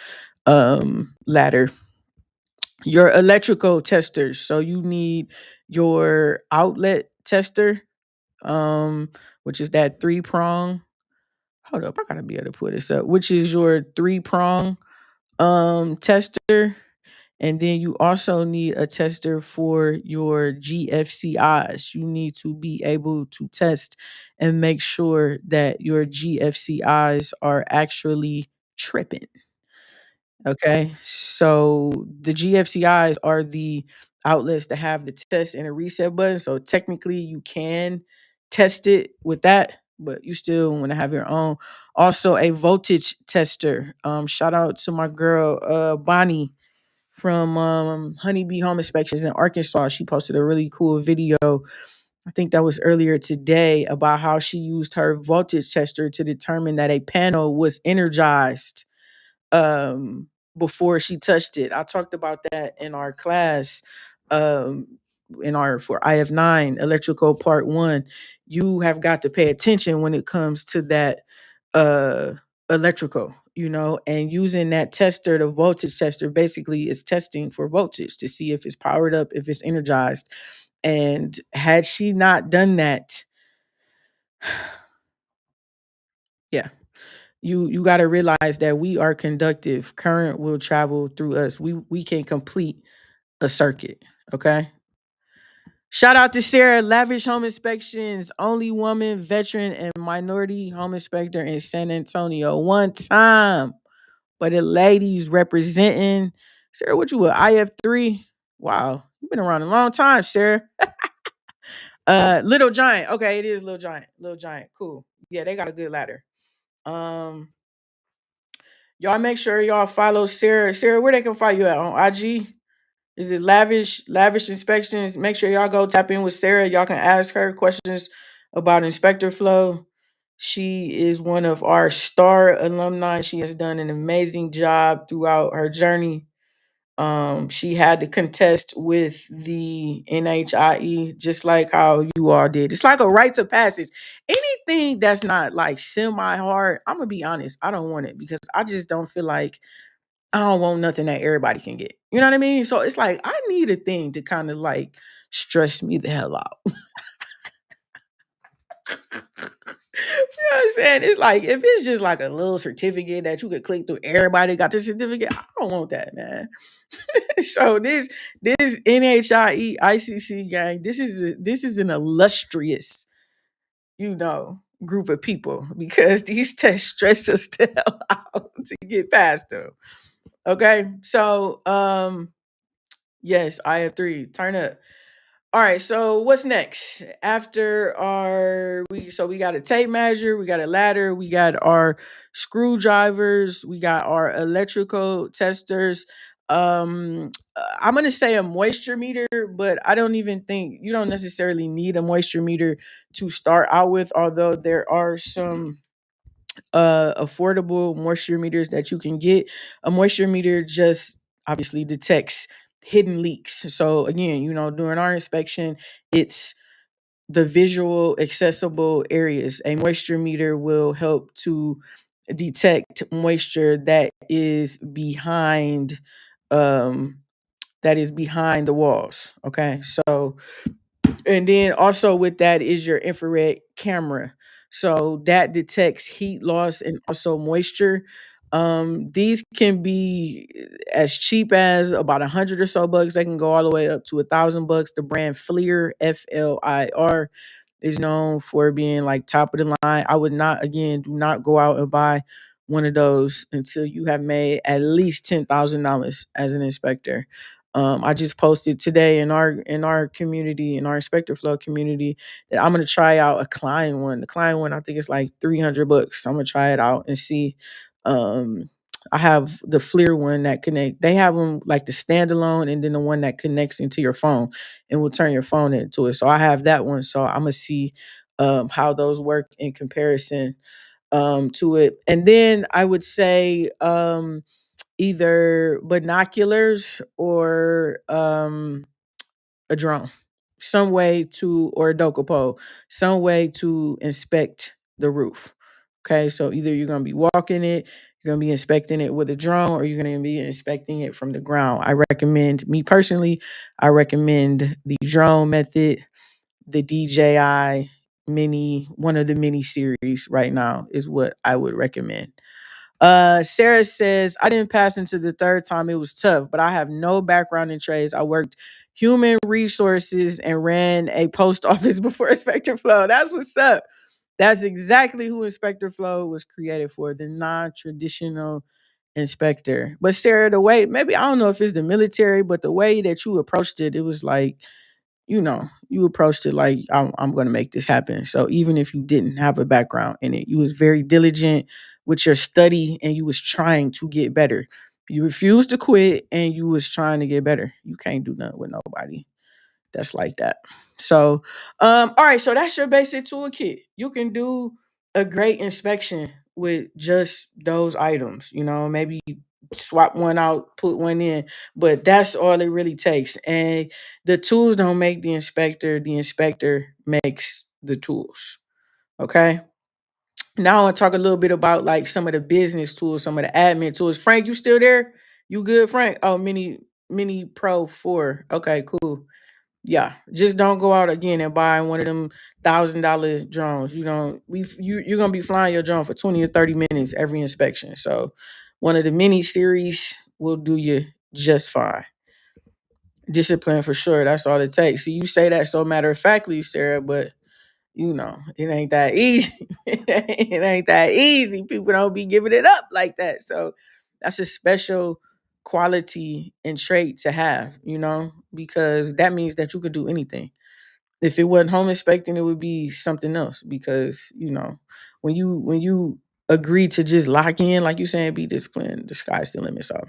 ladder. Your electrical testers. So you need your outlet tester, which is that three prong. Hold up, I gotta be able to put this up. Which is your three prong tester. And then you also need a tester for your GFCIs. You need to be able to test and make sure that your GFCIs are actually tripping. Okay. So the GFCIs are the outlets that have the test and a reset button. So technically you can test it with that, but you still want to have your own. Also a voltage tester. Shout out to my girl Bonnie from Honeybee Home Inspections in Arkansas. She posted a really cool video. I think that was earlier today, about how she used her voltage tester to determine that a panel was energized um, before she touched it. I talked about that in our class, um, in our for IF9 electrical part one. You have got to pay attention when it comes to that uh, electrical, and using that tester, the voltage tester, basically is testing for voltage to see if it's powered up, if it's energized. And had she not done that, yeah, you got to realize that we are conductive. Current will travel through us. We can complete a circuit. Okay. Shout out to Sarah, Lavish Home Inspections, only woman, veteran, and minority home inspector in San Antonio. One time for the ladies representing. Sarah, what you with? IF3? Wow. You've been around a long time, Sarah. Little Giant. Okay, it is Little Giant. Little Giant. Cool. Yeah, they got a good ladder. Um, Y'all make sure y'all follow Sarah. Sarah, where they can find you at? On IG? Is it Lavish Inspections? Make sure y'all go tap in with Sarah. Y'all can ask her questions about inspector flow. She is one of our star alumni. She has done an amazing job throughout her journey. She had to contest with the NHIE, just like how you all did. It's like a rites of passage. Anything that's not like semi hard, I'm gonna be honest, I don't want it, because I just don't feel like, I don't want nothing that everybody can get. You know what I mean? So it's like I need a thing to kind of like stress me the hell out. You know what I'm saying? It's like, if it's just like a little certificate that you could click through, everybody got the certificate. I don't want that, man. So this NHIE ICC gang, this is an illustrious, group of people, because these tests stress us the hell out to get past them. Okay, so yes, I have three. Turn up. All right, so what's next? After we got a tape measure, we got a ladder, we got our screwdrivers, we got our electrical testers. I'm gonna say a moisture meter, but I don't even think you don't necessarily need a moisture meter to start out with, although there are some affordable moisture meters that you can get. A moisture meter just obviously detects hidden leaks. So again, during our inspection, it's the visual accessible areas. A moisture meter will help to detect moisture um that is behind the walls. Okay. So, and then also with that is your infrared camera. So that detects heat loss and also moisture. These can be as cheap as about 100 or so bucks. They can go all the way up to $1,000. The brand Flir, FLIR, is known for being like top of the line. I would not, again, do not go out and buy one of those until you have made at least $10,000 as an inspector. I just posted today in our community, in our inspector flow community, that I'm gonna try out a Klein one. The Klein one, I think it's like $300. I'm gonna try it out and see. Um, I have the Flir one that connect. They have them like the standalone, and then the one that connects into your phone and will turn your phone into it. So I have that one. So I'm gonna see how those work in comparison to it. And then I would say either binoculars or a drone, some way to, or a Doka pole, some way to inspect the roof. Okay, so either you're gonna be walking it, you're gonna be inspecting it with a drone, or you're gonna be inspecting it from the ground. I recommend, me personally, I recommend the drone method. The DJI mini, one of the mini series right now is what I would recommend. Sarah says, I didn't pass into the third time. It was tough, but I have no background in trades. I worked human resources and ran a post office before Inspector Flow. That's what's up. That's exactly who Inspector Flow was created for, the non traditional inspector. But Sarah, the way, maybe I don't know if it's the military, but the way that you approached it, it was like, you approached it like I'm going to make this happen. So even if you didn't have a background in it, you was very diligent with your study and you was trying to get better. You refused to quit and you was trying to get better. You can't do nothing with nobody that's like that. So, all right, so that's your basic toolkit. You can do a great inspection with just those items. Maybe swap one out, put one in, but that's all it really takes. And the tools don't make the inspector makes the tools. Okay. Now I want to talk a little bit about like some of the business tools, some of the admin tools. Frank, you still there? You good, Frank? Oh, mini Pro 4. Okay, cool. Yeah, just don't go out again and buy one of them $1,000 drones. You don't. You're gonna be flying your drone for 20 or 30 minutes every inspection. So, one of the mini series will do you just fine. Discipline for sure. That's all it takes. See, you say that so matter of factly, Sarah, but it ain't that easy. It ain't that easy. People don't be giving it up like that. So, that's a special quality and trait to have. Because that means that you can do anything. If it wasn't home inspecting, it would be something else because when you agree to just lock in, like you saying, be disciplined, the sky's the limit. So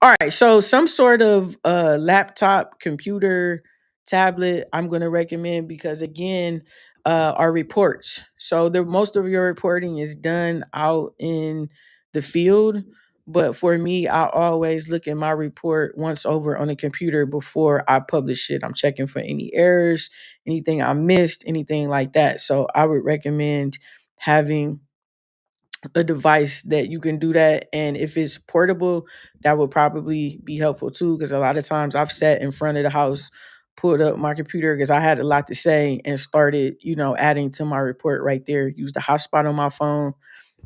all right, so some sort of laptop, computer, tablet, I'm going to recommend because again, our reports. So the most of your reporting is done out in the field, but for me, I always look at my report once over on the computer before I publish it. I'm checking for any errors, anything I missed, anything like that. So I would recommend having a device that you can do that. And if it's portable, that would probably be helpful too. Because a lot of times I've sat in front of the house, pulled up my computer because I had a lot to say and started, adding to my report right there. Use the hotspot on my phone.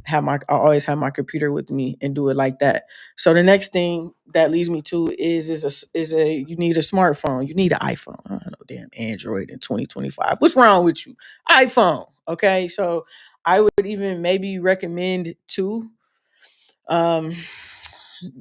I always have my computer with me and do it like that. So the next thing that leads me to is you need a smartphone. You need an iPhone. I don't know, damn Android in 2025. What's wrong with you? iPhone. Okay, so I would even maybe recommend two. Um,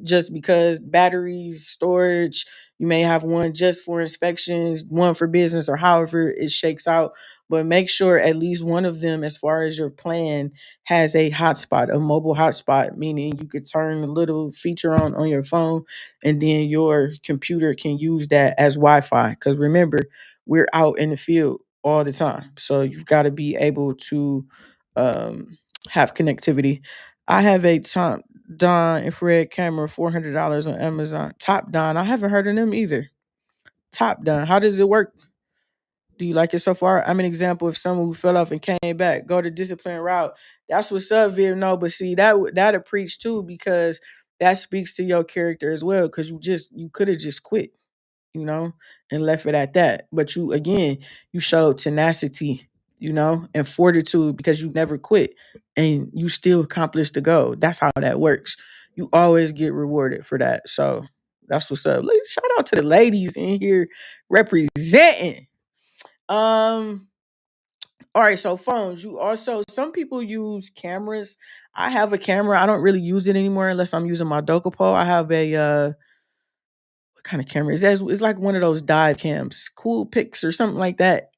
just because batteries, storage, you may have one just for inspections, one for business, or however it shakes out. But make sure at least one of them, as far as your plan, has a hotspot, a mobile hotspot, meaning you could turn a little feature on your phone and then your computer can use that as Wi Fi. Because remember, we're out in the field all the time. So you've got to be able to um, have connectivity. I have a Don infrared camera, $400 on Amazon. Top Don, I haven't heard of them either. Top Don, how does it work? Do you like it so far? I'm an example of someone who fell off and came back. Go the discipline route. That's what's up, Viv. No, but see that'll preach too because that speaks to your character as well. Because you could have just quit, and left it at that. But you again, you showed tenacity, and fortitude because you never quit and you still accomplished the goal. That's how that works. You always get rewarded for that. So that's what's up. Shout out to the ladies in here representing. Um, all right, so phones. You also some people use cameras. I have a camera. I don't really use it anymore unless I'm using my Docopo. I have a what kind of camera is that? It's like one of those dive cams, cool pics or something like that.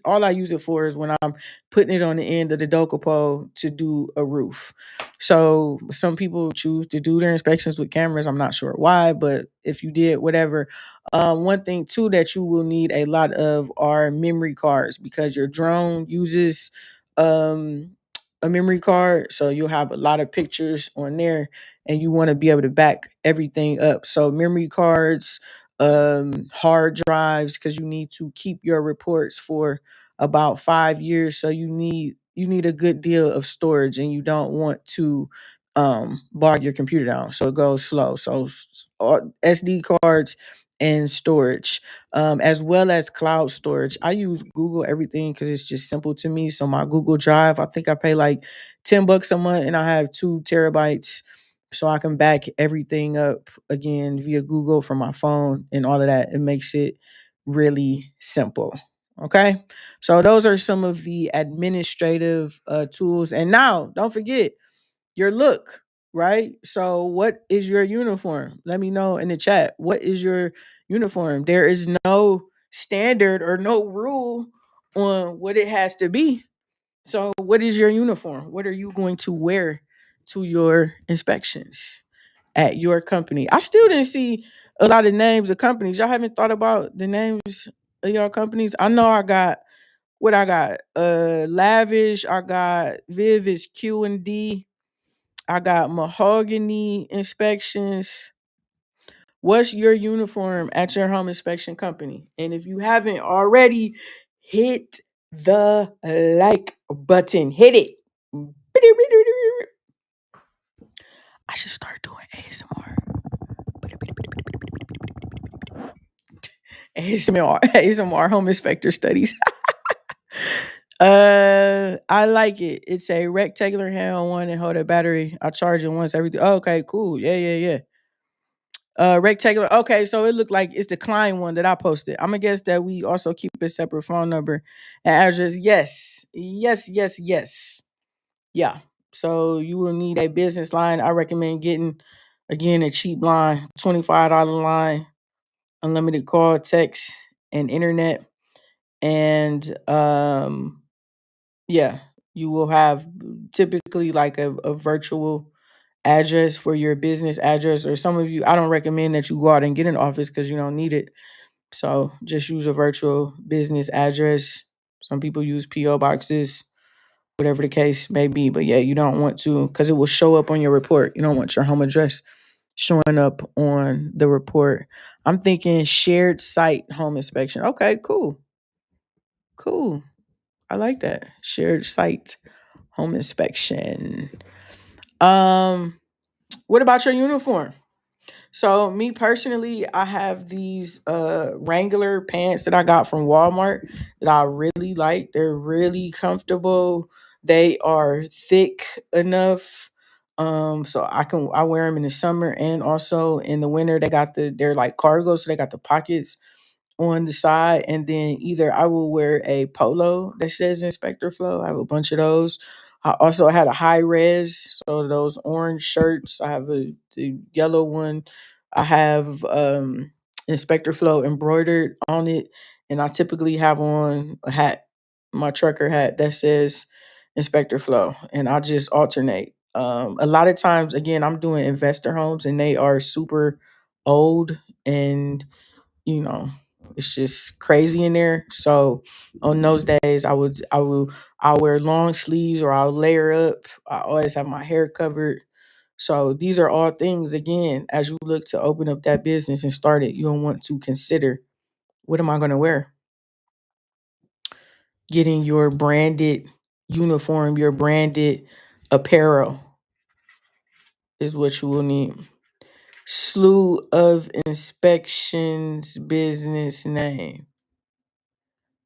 All I use it for is when I'm putting it on the end of the Docopo to do a roof. So some people choose to do their inspections with cameras. I'm not sure why, but if you did, whatever. One thing too that you will need a lot of are memory cards because your drone uses um a memory card. So you'll have a lot of pictures on there and you want to be able to back everything up. So memory cards, hard drives, because you need to keep your reports for about 5 years. So you need a good deal of storage, and you don't want to bog your computer down so it goes slow. So SD cards and storage, as well as cloud storage. I use Google everything because it's just simple to me. So my Google Drive, I think I pay like $10 a month, and I have 2 terabytes so I can back everything up again via Google from my phone and all of that. It makes it really simple. Okay. So those are some of the administrative tools. And now don't forget your look, right? So what is your uniform? Let me know in the chat. What is your uniform? There is no standard or no rule on what it has to be. So, what is your uniform? What are you going to wear to your inspections at your company? I still didn't see a lot of names of companies. Y'all haven't thought about the names of y'all companies? I know I got what I got. Lavish. I got Viv is Q&D. I got Mahogany Inspections. What's your uniform at your home inspection company? And if you haven't already, hit the like button. Hit it. I should start doing ASMR. ASMR home inspector studies. I like it. It's a rectangular handle one and hold a battery. I charge it once every. Oh, okay, cool. Yeah, yeah, yeah. Rectangular. Okay, so it looked like it's the Klein one that I posted. I'm gonna guess that we also keep a separate phone number and address. Yes, yes, yes, yes. Yeah. So you will need a business line. I recommend getting again a cheap line, $25 line, unlimited call, text, and internet. And yeah, you will have typically like a virtual address for your business address, or some of you, I don't recommend that you go out and get an office because you don't need it. So just use a virtual business address. Some people use PO boxes, whatever the case may be. But yeah, you don't want to because it will show up on your report. You don't want your home address showing up on the report. I'm thinking shared site home inspection. Okay, cool. Cool. I like that. Shared site home inspection. Um, what about your uniform? So me personally, I have these Wrangler pants that I got from Walmart that I really like. They're really comfortable. They are thick enough. So I wear them in the summer and also in the winter. They're like cargo, so they got the pockets on the side, and then either I will wear a polo that says Inspector Flow. I have a bunch of those. I also had a high res, so those orange shirts. I have the yellow one. I have Inspector Flow embroidered on it, and I typically have on a hat, my trucker hat that says Inspector Flow, and I just alternate. A lot of times, again, I'm doing investor homes, and they are super old and you know it's just crazy in there. So on those days I'll wear long sleeves or I'll layer up. I always have my hair covered. So these are all things again as you look to open up that business and start it, you'll want to consider, what am I going to wear? getting your branded uniform, your branded apparel is what you will need. Slew of inspections business name.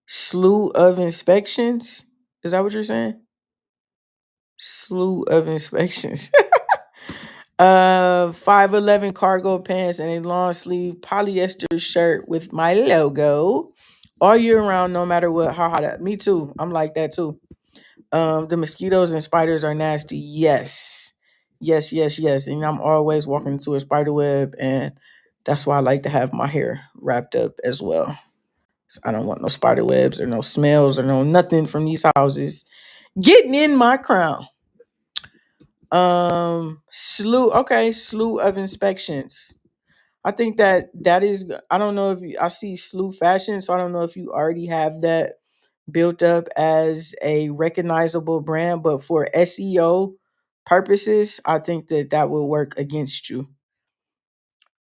Slew of inspections? Is that what you're saying? Slew of inspections. 511 cargo pants and a long sleeve polyester shirt with my logo all year round, no matter what. How hot. Me too. I'm like that too. The mosquitoes and spiders are nasty. Yes. Yes, yes, yes. And I'm always walking into a spider web, and that's why I like to have my hair wrapped up as well. So I don't want no spider webs or no smells or no nothing from these houses getting in my crown. Slew of inspections. I think that is, I don't know if you, I see slew fashion, so I don't know if you already have that built up as a recognizable brand, but for SEO purposes, I think that will work against you.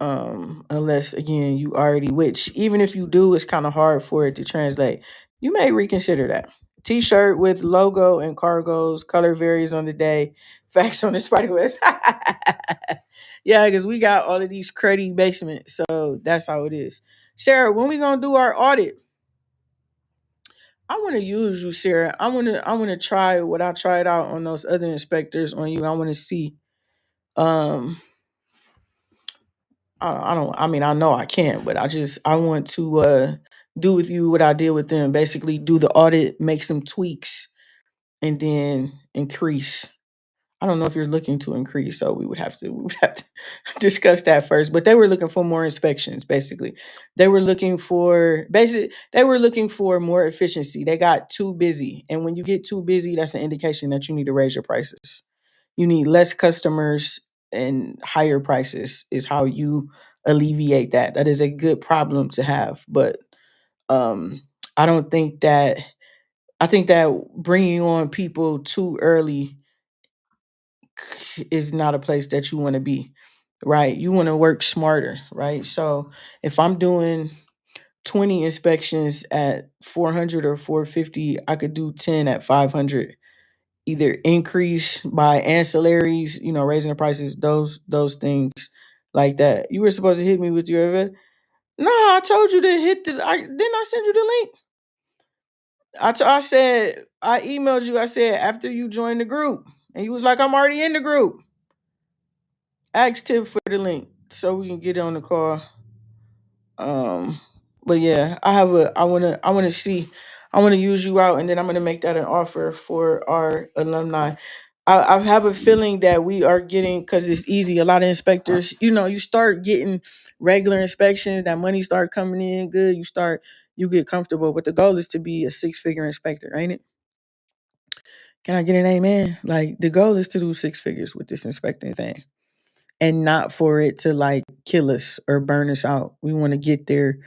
Unless again you already, which even if you do, it's kind of hard for it to translate. You may reconsider that. T-shirt with logo and cargos. Color varies on the day. Facts on the spider webs. Yeah, because we got all of these cruddy basements, so that's how it is. Sarah, when we gonna do our audit? I want to use you, Sarah. I want to try what I tried out on those other inspectors on you. I want to see. Um, I don't. I mean, I know I can't, but I want to do with you what I did with them. Basically, do the audit, make some tweaks, and then increase. I don't know if you're looking to increase, so we would have to discuss that first. But they were looking for more inspections, basically. They were looking for more efficiency. They got too busy. And when you get too busy, that's an indication that you need to raise your prices. You need less customers and higher prices is how you alleviate that. That is a good problem to have. But um I don't think that I think that bringing on people too early is not a place that you want to be, right? You want to work smarter, right? So if I'm doing 20 inspections at 400 or 450, I could do 10 at 500. Either increase by ancillaries, raising the prices, those things like that. You were supposed to hit me with your event. No, I told you to hit didn't I send you the link? I said, I emailed you. I said, after you join the group. And you was like, I'm already in the group. Ask Tip for the link so we can get on the call. Um, but yeah, I wanna use you out, and then I'm gonna make that an offer for our alumni. I have a feeling that we are getting, because it's easy. A lot of inspectors, you start getting regular inspections, that money start coming in good. You get comfortable, but the goal is to be a 6-figure inspector, ain't it? Can I get an amen? Like the goal is to do 6 figures with this inspecting thing, and not for it to like kill us or burn us out. We want to get there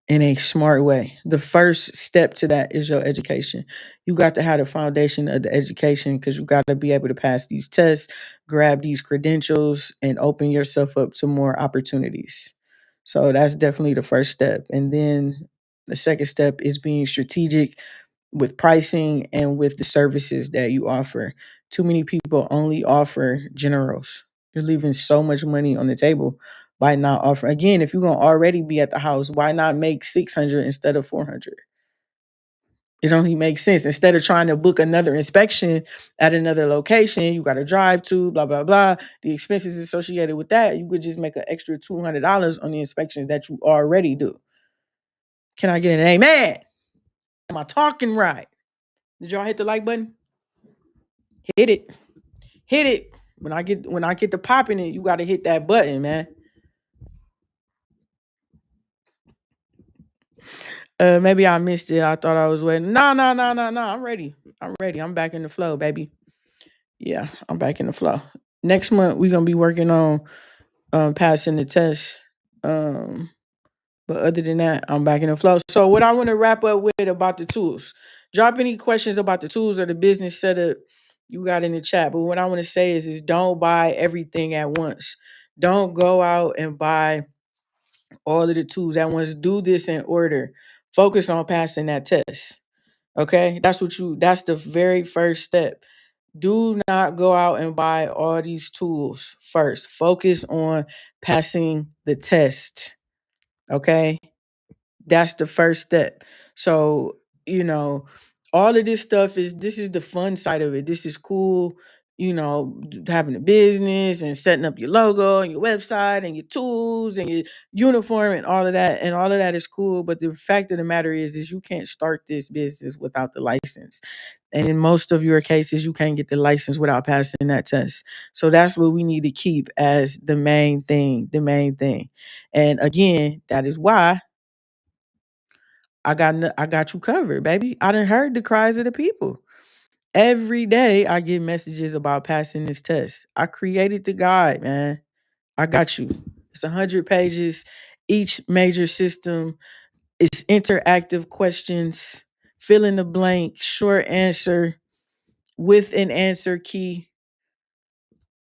in a smart way. The first step to that is your education. You got to have the foundation of the education, because you got to be able to pass these tests, grab these credentials, and open yourself up to more opportunities. So that's definitely the first step. And then the second step is being strategic with pricing and with the services that you offer. Too many people only offer generals. You're leaving so much money on the table by not offering. Again, if you're gonna already be at the house, why not make 600 instead of 400? It only makes sense. Instead of trying to book another inspection at another location, you got to drive to, blah blah blah. The expenses associated with that, you could just make an extra $200 on the inspections that you already do. Can I get an amen? Am I talking right? Did y'all hit the like button? Hit it. Hit it. When I get the popping it, you got to hit that button, man. Maybe I missed it. I thought I was waiting. No, no, no, no, no. I'm ready. I'm ready. I'm back in the flow, baby. Yeah, I'm back in the flow. Next month we're gonna be working on passing the test. Um, but other than that, I'm back in the flow. So what I want to wrap up with about the tools. Drop any questions about the tools or the business setup you got in the chat. But what I want to say is don't buy everything at once. Don't go out and buy all of the tools at once. Do this in order. Focus on passing that test. Okay? That's the very first step. Do not go out and buy all these tools first. Focus on passing the test. Okay? That's the first step. So, you know, all of this is the fun side of it. This is cool, having a business and setting up your logo and your website and your tools and your uniform and all of that. And all of that is cool. But the fact of the matter is you can't start this business without the license. And in most of your cases, you can't get the license without passing that test. So that's what we need to keep as the main thing, the main thing. And again, that is why I got you covered, baby. I done heard the cries of the people. Every day I get messages about passing this test. I created the guide, man. I got you. It's 100 pages. Each major system is interactive questions, fill in the blank, short answer with an answer key.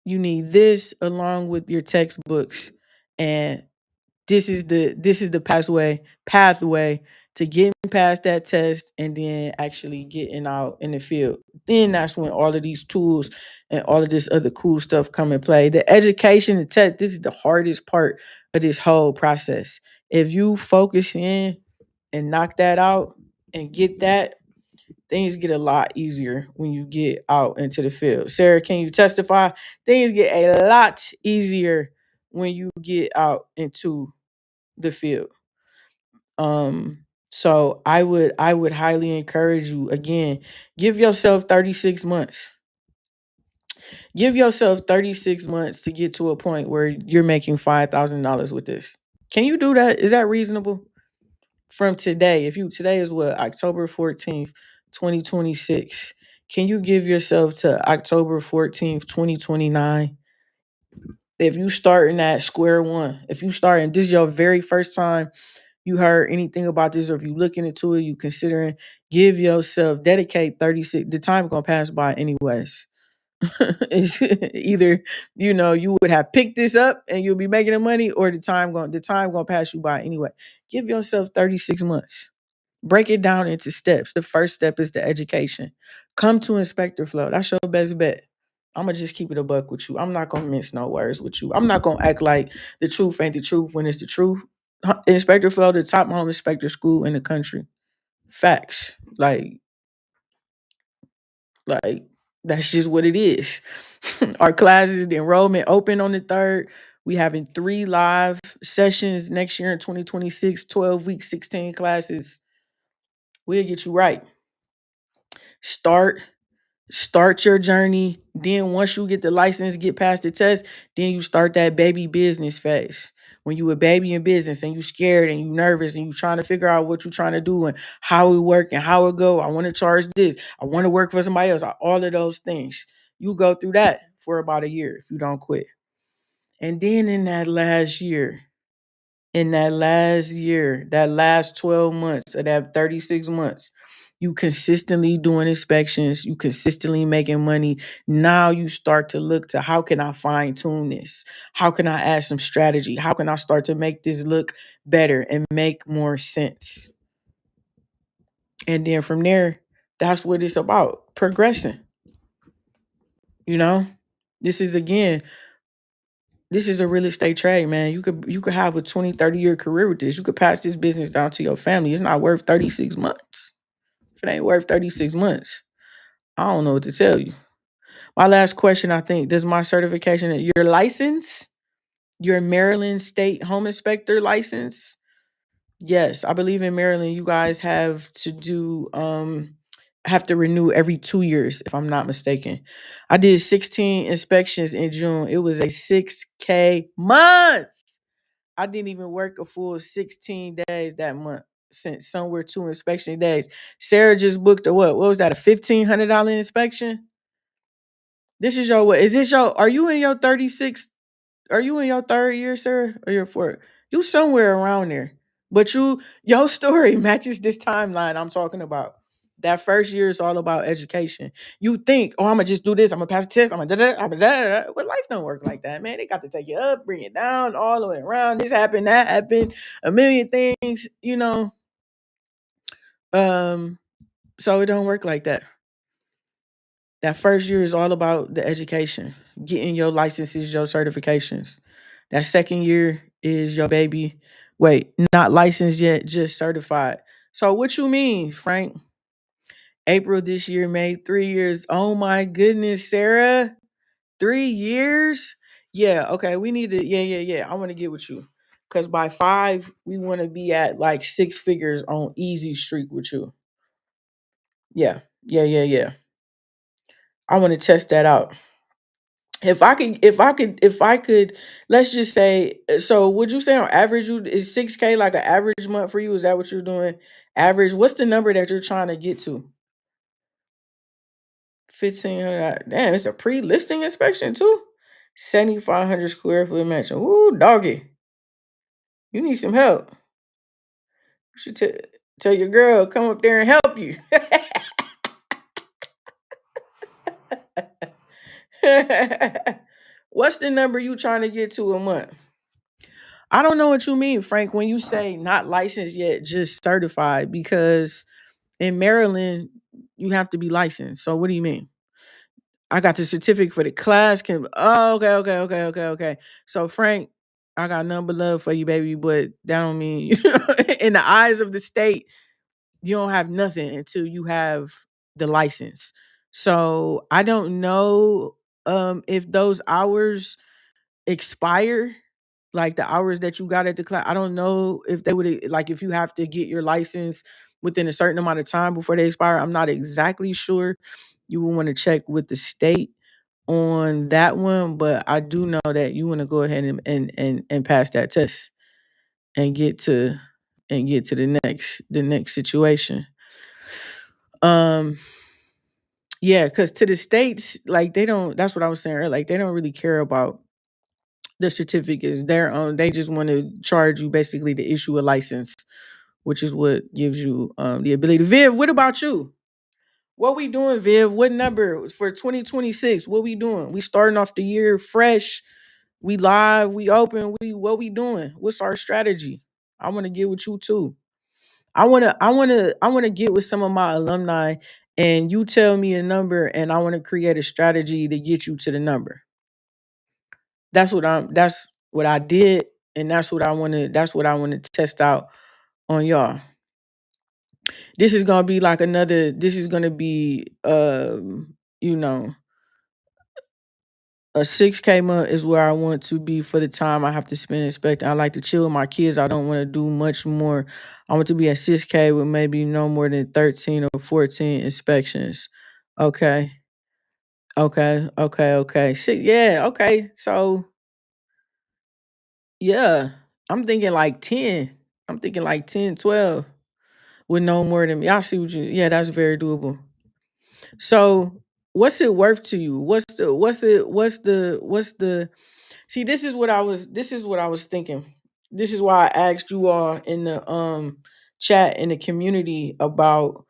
You need this along with your textbooks, and this is the pathway to getting past that test and then actually getting out in the field. Then that's when all of these tools and all of this other cool stuff come in play. The education, the test, this is the hardest part of this whole process. If you focus in and knock that out and get that, things get a lot easier when you get out into the field. Sarah, can you testify? Things get a lot easier when you get out into the field. So I would highly encourage you, again, give yourself 36 months. Give yourself 36 months to get to a point where you're making $5,000 with this. Can you do that? Is that reasonable? From today, if you today is what, October 14th, 2026. Can you give yourself to October 14th, 2029? If you starting at square one, if you starting, this is your very first time you heard anything about this, or if you looking into it, you considering, give yourself, dedicate 36. The time gonna pass by anyways. It's either, you would have picked this up and you'll be making the money, or the time gonna pass you by anyway. Give yourself 36 months. Break it down into steps. The first step is the education. Come to Inspector Flow. That's your best bet. I'm gonna just keep it a buck with you. I'm not gonna mince no words with you. I'm not gonna act like the truth ain't the truth when it's the truth. Inspector Flow, the top home inspector school in the country. Facts. Like that's just what it is. Our classes, the enrollment open on the 3rd. We having 3 live sessions next year in 2026, 12 weeks, 16 classes. We'll get you right. Start start your journey. Then once you get the license, get past the test, then you start that baby business phase. When you a baby in business and you scared and you nervous and you trying to figure out what you trying to do and how it work and how it go. I want to charge this. I want to work for somebody else. All of those things. You go through that for about a year if you don't quit. And then in that last year, that last 12 months of that 36 months, you consistently doing inspections, you consistently making money. Now you start to look to, how can I fine tune this? How can I add some strategy? How can I start to make this look better and make more sense? And then from there, that's what it's about, progressing. You know, this is again, this is a real estate trade, man. You could have a 20, 30 year career with this. You could pass this business down to your family. It's not worth 36 months. If it ain't worth 36 months, I don't know what to tell you. My last question, I think, does my certification, your license, your Maryland State Home Inspector license? Yes, I believe in Maryland you guys have to renew every 2 years, if I'm not mistaken. I did 16 inspections in June. It was a 6K month. I didn't even work a full 16 days that month, since somewhere 2 inspection days. Sarah just booked a what? What was that? A $1,500 inspection? This is your what? Is this your? Are you in your 36? Are you in your 3rd year, sir, or your 4th? You somewhere around there. But your story matches this timeline I'm talking about. That first year is all about education. You think, oh, I'm gonna just do this. I'm gonna pass the test. I'm gonna da da. I'm gonna da da da. But life don't work like that, man. They got to take you up, bring it down, all the way around. This happened, that happened, a million things. Um, So it don't work like that. That first year is all about the education, getting your licenses, your certifications. That second year is your baby. Wait, not licensed yet, just certified. So what you mean, Frank? April this year made 3 years. Oh my goodness, Sarah. 3 years? Yeah, okay. We need to, yeah. I want to get with you. Cause by 5, we want to be at like 6 figures on easy streak with you. Yeah. I want to test that out. If I could, let's just say, so would you say on average is 6K like an average month for you? Is that what you're doing? Average, what's the number that you're trying to get to? 1,500. Damn, it's a pre-listing inspection too. 7,500 square foot mansion. Ooh, doggy. You need some help. You should tell your girl come up there and help you. What's the number you trying to get to a month? I don't know what you mean, Frank, when you say not licensed yet, just certified, because in Maryland, you have to be licensed. So what do you mean? I got the certificate for the class. Can oh, okay. So Frank, I got none but love for you, baby, but that don't mean in the eyes of the state, you don't have nothing until you have the license. So I don't know if those hours expire, like the hours that you got at the class. I don't know if they would, like, if you have to get your license within a certain amount of time before they expire. I'm not exactly sure. You will want to check with the state on that one, but I do know that you want to go ahead and pass that test and get to the next situation. Um yeah, because to the states, like they don't, that's what I was saying earlier, like they don't really care about the certificates. They just want to charge you basically to issue a license, which is what gives you the ability. Viv, what about you? What we doing, Viv? What number for 2026? What we doing? We starting off the year fresh. We live, we open, we what we doing? What's our strategy? I want to get with you too. I want to get with some of my alumni, and you tell me a number, and I want to create a strategy to get you to the number. That's what I did, and that's what I want to test out on y'all. This is gonna be you know, a 6K month is where I want to be for the time I have to spend inspecting. I like to chill with my kids. I don't want to do much more. I want to be at 6K with maybe no more than 13 or 14 inspections. Okay. Okay. Yeah, okay. So yeah. I'm thinking like 10. I'm thinking like 10, 12 with no more than y'all see what you, yeah, that's very doable. So what's it worth to you? What's the See, this is what I was thinking. This is why I asked you all in the chat in the community about,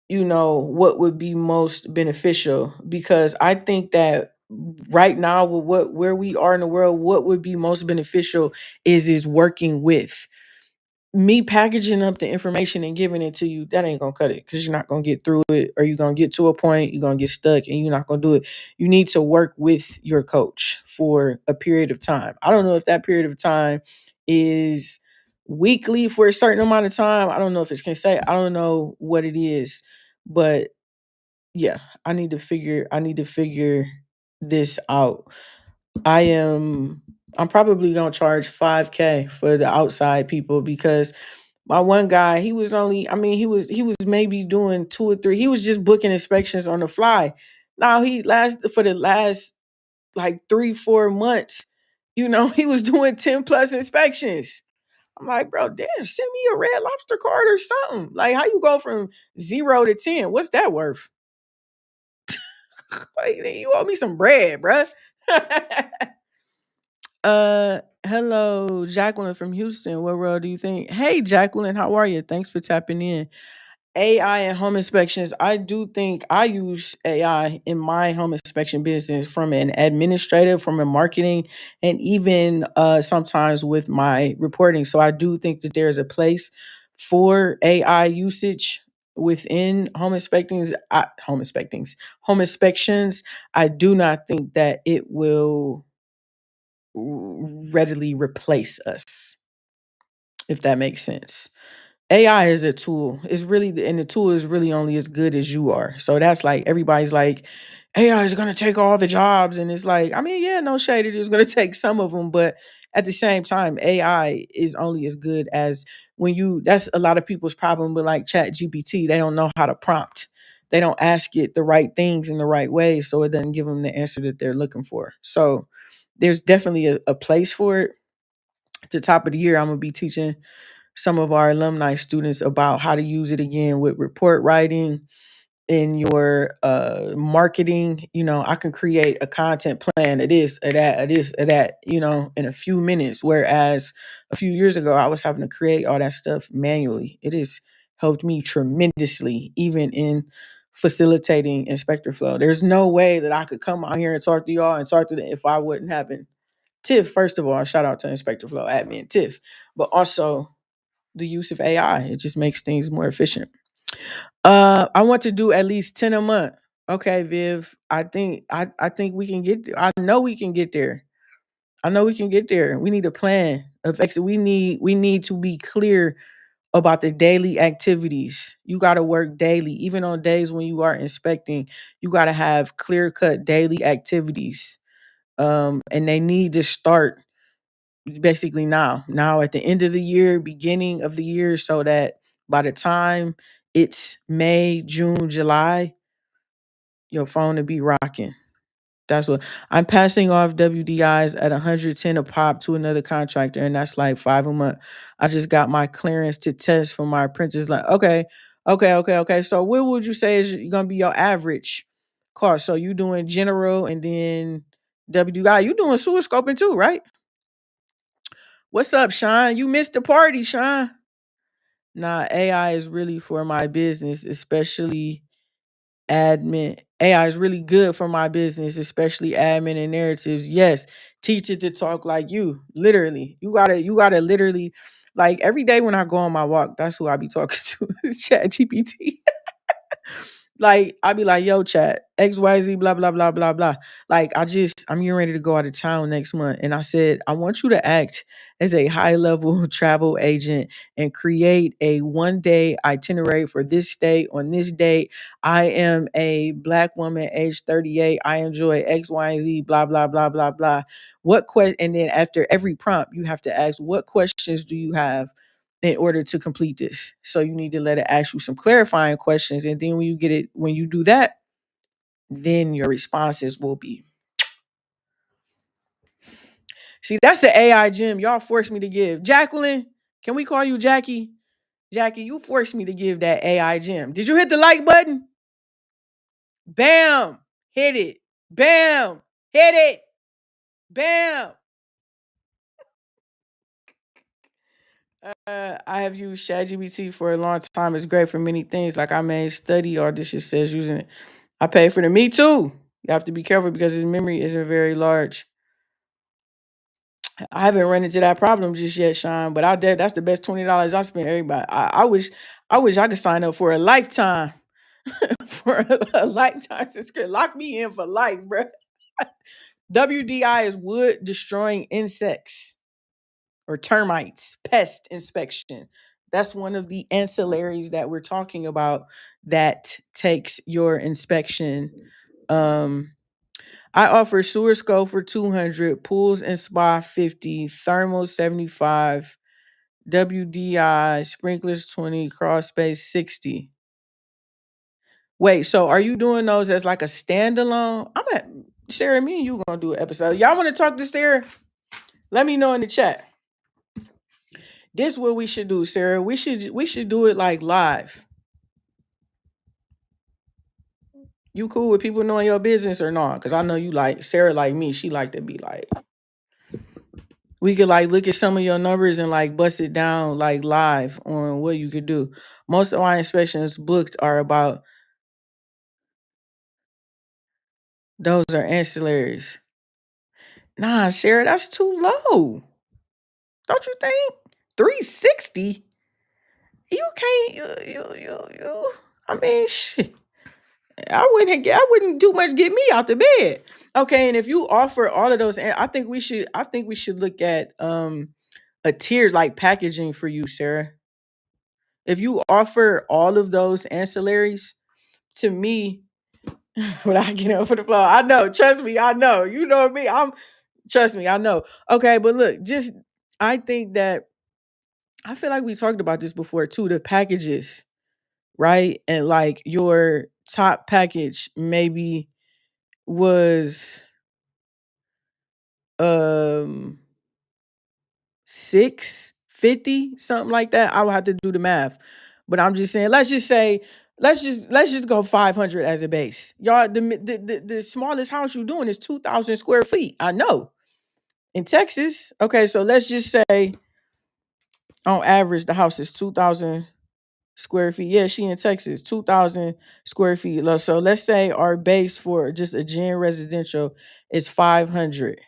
what would be most beneficial, because I think that right now with where we are in the world, what would be most beneficial is working with me, packaging up the information and giving it to you. That ain't gonna cut it, because you're not gonna get through it, or you're gonna get to a point, you're gonna get stuck, and you're not gonna do it. You need to work with your coach for a period of time. I don't know if that period of time is weekly for a certain amount of time. I don't know if it's can say. I don't know what it is, but yeah, I need to figure this out. I am I'm probably gonna charge 5K for the outside people, because my one guy, he was only, I mean, he was maybe doing two or three. He was just booking inspections on the fly. Now for the last like 3, 4 months, he was doing 10 plus inspections. I'm like, bro, damn, send me a Red Lobster card or something. Like, how you go from 0 to 10? What's that worth? Like, you owe me some bread, bruh. Hello, Jacqueline from Houston. What world do you think? Hey, Jacqueline, how are you? Thanks for tapping in. AI and home inspections. I do think I use AI in my home inspection business, from an administrative, from a marketing, and even sometimes with my reporting. So I do think that there's a place for AI usage. within home inspections, I do not think that it will readily replace us, if that makes sense. AI is a tool. It's really, and the tool is really only as good as you are. So that's like everybody's like, AI is gonna take all the jobs, and it's like, I mean, yeah, no shade, it is gonna take some of them, but at the same time, AI is only as good as when you. That's a lot of people's problem with like Chat GPT. They don't know how to prompt. They don't ask it the right things in the right way, so it doesn't give them the answer that they're looking for. So there's definitely a place for it. At the top of the year, I'm gonna be teaching some of our alumni students about how to use it again with report writing in your marketing. I can create a content plan of this, of that, of this, of that, in a few minutes. Whereas a few years ago, I was having to create all that stuff manually. It has helped me tremendously, even in facilitating inspector flow. There's no way that I could come out here and talk to y'all and talk to them if I wasn't having Tiff. First of all, shout out to Inspector Flow admin Tiff, but also the use of AI. It just makes things more efficient. I want to do at least 10 a month. Okay, Viv. I think we can get there. I know we can get there. I know we can get there. We need a plan of exit. We need to be clear about the daily activities. You got to work daily, even on days when you are inspecting. You got to have clear cut daily activities. And they need to start basically now at the end of the year, beginning of the year, so that by the time it's May, June, July, your phone will be rocking. That's what I'm passing off WDIs at 110 a pop to another contractor, and that's like 5 a month. I just got my clearance to test for my apprentice. Like, okay, okay. So what would you say is gonna be your average cost? So you doing general and then WDI, you doing sewer scoping too, right? What's up, Sean? You missed the party, Sean. Nah, AI is really for my business, especially admin. AI is really good for my business, especially admin and narratives. Yes, teach it to talk like you. Literally. You gotta literally, like every day when I go on my walk, that's who I be talking to. Chat GPT. Like I'd be like, yo, chat, XYZ, blah, blah, blah, blah, blah. Like I'm getting ready to go out of town next month. And I said, I want you to act as a high level travel agent and create a 1 day itinerary for this state on this date. I am a black woman, age 38. I enjoy X, Y, and Z, blah, blah, blah, blah, blah. And then after every prompt, you have to ask, what questions do you have in order to complete this? So you need to let it ask you some clarifying questions. And then when you do that, then your responses will be. See, that's the AI gym y'all forced me to give. Jacqueline, can we call you Jackie? Jackie, you forced me to give that AI gym. Did you hit the like button? Bam! Hit it. Bam! Hit it. Bam! I have used ChatGPT for a long time. It's great for many things. Like I made study audition says using it. I paid for the Me Too. You have to be careful because his memory isn't very large. I haven't run into that problem just yet, Sean. But I did. That's the best $20 I spent. Everybody, I wish I could sign up for a lifetime, for a lifetime subscription. Lock me in for life, bro. WDI is wood destroying insects or termites, pest inspection. That's one of the ancillaries that we're talking about that takes your inspection. Um, I offer sewer scope for 200, pools and spa 50, thermal 75, WDI, sprinklers 20, crawl space 60. Wait, so are you doing those as like a standalone? I'm at Sarah, me and you gonna do an episode. Y'all want to talk to Sarah? Let me know in the chat. This what we should do, Sarah. We should do it like live. You cool with people knowing your business or not? Because I know you like Sarah, like me. She like to be like, we could like look at some of your numbers and like bust it down like live on what you could do. Most of our inspections booked are about those are ancillaries. Nah, Sarah, that's too low. Don't you think? 360? You can't. I mean, shit. I wouldn't do much get me out the bed. Okay, and if you offer all of those, and I think we should look at a tiers like packaging for you, Sarah. If you offer all of those ancillaries to me, without getting over the flow, I know. Trust me, I know. You know me. Trust me, I know. Okay, but look, just I think that I feel like we talked about this before too. The packages, right? And like your top package maybe was um 650, something like that. I would have to do the math. But I'm just saying, let's just go 500 as a base. Y'all, the smallest house you're doing is 2,000 square feet. I know. In Texas. Okay, so let's just say on average the house is 2,000 square feet. Yeah, she in Texas, 2,000 square feet. So let's say our base for just a gen residential is 500.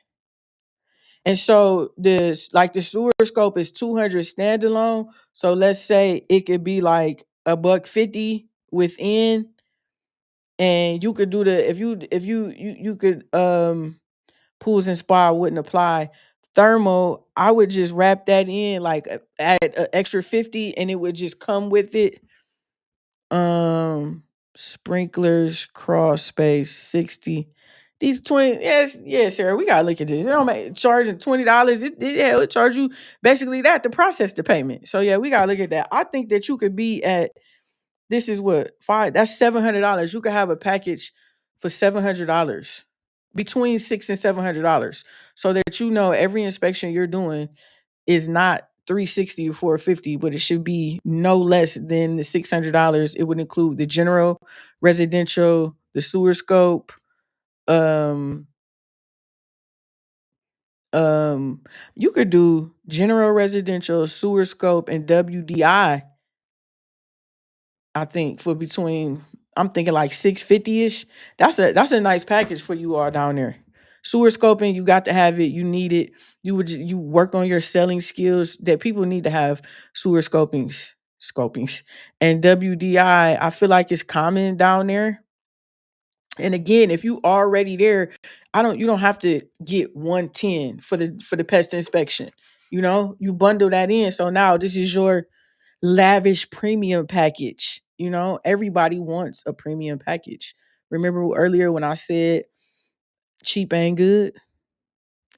And so this like the sewer scope is 200 standalone. So let's say it could be like a buck 50 within, and you could do the if you could pools and spa wouldn't apply. Thermal, I would just wrap that in like add an extra 50 and it would just come with it. Um Sprinklers, cross space, 60. These 20, yes, yes, Sarah. We gotta look at this. It don't make charging $20. Yeah, it would charge you basically that to process the payment. So yeah, we gotta look at that. I think that you could be at this is what five, that's $700. You could have a package for $700 between $600 and $700. So that you know every inspection you're doing is not 360 or 450, but it should be no less than the $600. It would include the general, residential, the sewer scope, um, um, you could do general residential, sewer scope, and WDI. I think for between I'm thinking like 650 ish. That's a nice package for you all down there. Sewer scoping, you got to have it. You need it. You work on your selling skills. That people need to have sewer scopings, and WDI. I feel like it's common down there. And again, if you already there, you don't have to get 110 for the pest inspection. You bundle that in. So now this is your lavish premium package. Everybody wants a premium package. Remember earlier when I said cheap ain't good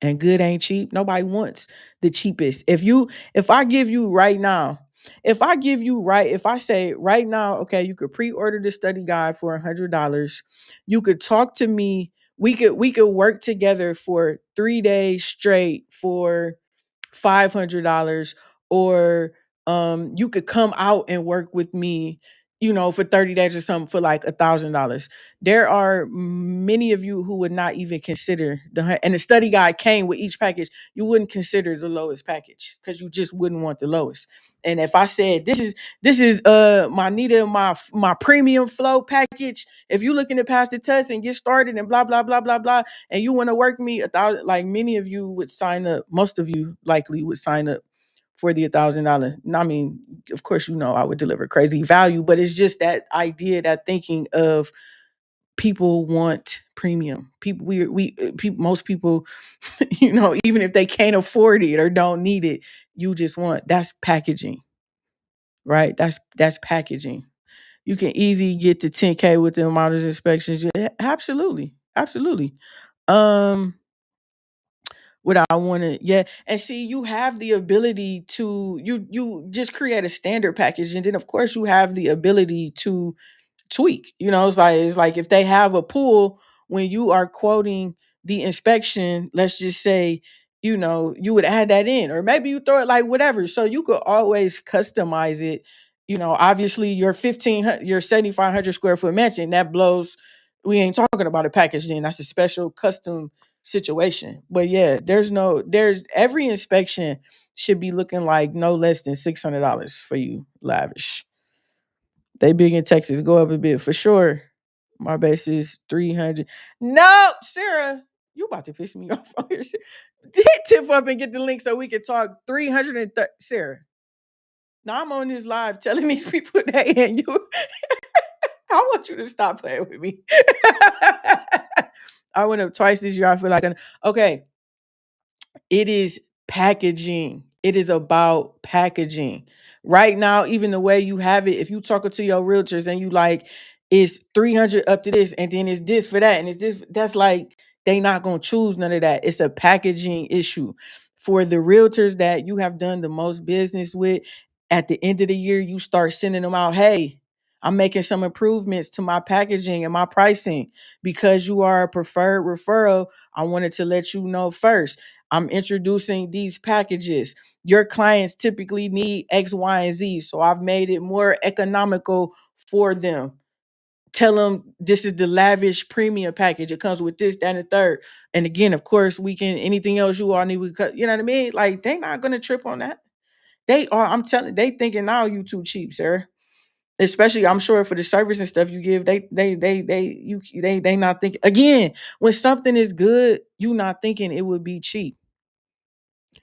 and good ain't cheap? Nobody wants the cheapest. If I give you right now, if I say right now, okay, you could pre-order the study guide for $100. You could talk to me. We could work together for 3 days straight for $500, or you could come out and work with me, for 30 days or something for like $1,000. There are many of you who would not even consider and the study guide came with each package. You wouldn't consider the lowest package because you just wouldn't want the lowest. And if I said this is my Nita, my premium flow package, if you're looking to pass the test and get started and blah blah blah blah blah, and you want to work me 1,000, like many of you would sign up. Most of you likely would sign up for the $1,000. I mean, of course, I would deliver crazy value, but it's just that idea, that thinking of people want premium. People, most people, even if they can't afford it or don't need it, you just want that's packaging, right? That's packaging. You can easily get to 10K with the amount of inspections. Yeah, absolutely, absolutely. Um, what I want to, yeah, and see, you have the ability to you just create a standard package, and then of course you have the ability to tweak. It's like if they have a pool, when you are quoting the inspection, let's just say, you would add that in, or maybe you throw it like whatever. So you could always customize it. Obviously your 1,500, your 7,500 square foot mansion, that blows. We ain't talking about a package then. That's a special custom situation. But yeah, there's every inspection should be looking like no less than $600 for you, lavish. They big in Texas. Go up a bit for sure. My base is 300. No, Sarah, you about to piss me off on your shit. Hit Tiff up and get the link so we can talk 330. Sarah, Now I'm on this live telling these people that and you I want you to stop playing with me. I went up twice this year. I feel like okay. It is packaging. It is about packaging. Right now, even the way you have it, if you talking to your realtors and you like, it's 300 up to this, and then it's this for that, and it's this, that's like, they not gonna choose none of that. It's a packaging issue. For the realtors that you have done the most business with, at the end of the year, you start sending them out, hey, I'm making some improvements to my packaging and my pricing because you are a preferred referral. I wanted to let you know first. I'm introducing these packages. Your clients typically need X, Y, and Z. So I've made it more economical for them. Tell them this is the lavish premium package. It comes with this, that, and the third. And again, of course, we can anything else you all need, we cut. You know what I mean? Like they not gonna trip on that. They are, I'm telling, they thinking now you too cheap, sir. Especially, I'm sure for the service and stuff you give, they not thinking again, when something is good, you not thinking it would be cheap.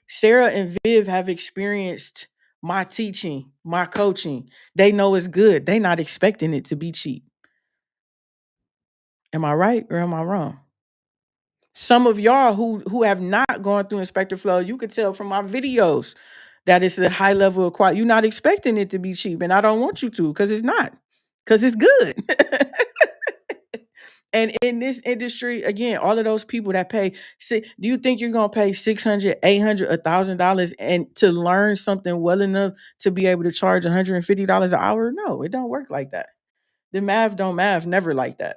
Sarah and Viv have experienced my teaching, my coaching. They know it's good. They not expecting it to be cheap. Am I right or am I wrong? Some of y'all who have not gone through Inspector Flow, you could tell from my videos that it's a high level of quality. You're not expecting it to be cheap, and I don't want you to because it's not. Because it's good. And in this industry, again, all of those people that pay, do you think you're gonna pay 600, 800, $1,000 and to learn something well enough to be able to charge $150 an hour? No, it don't work like that. The math don't math never like that.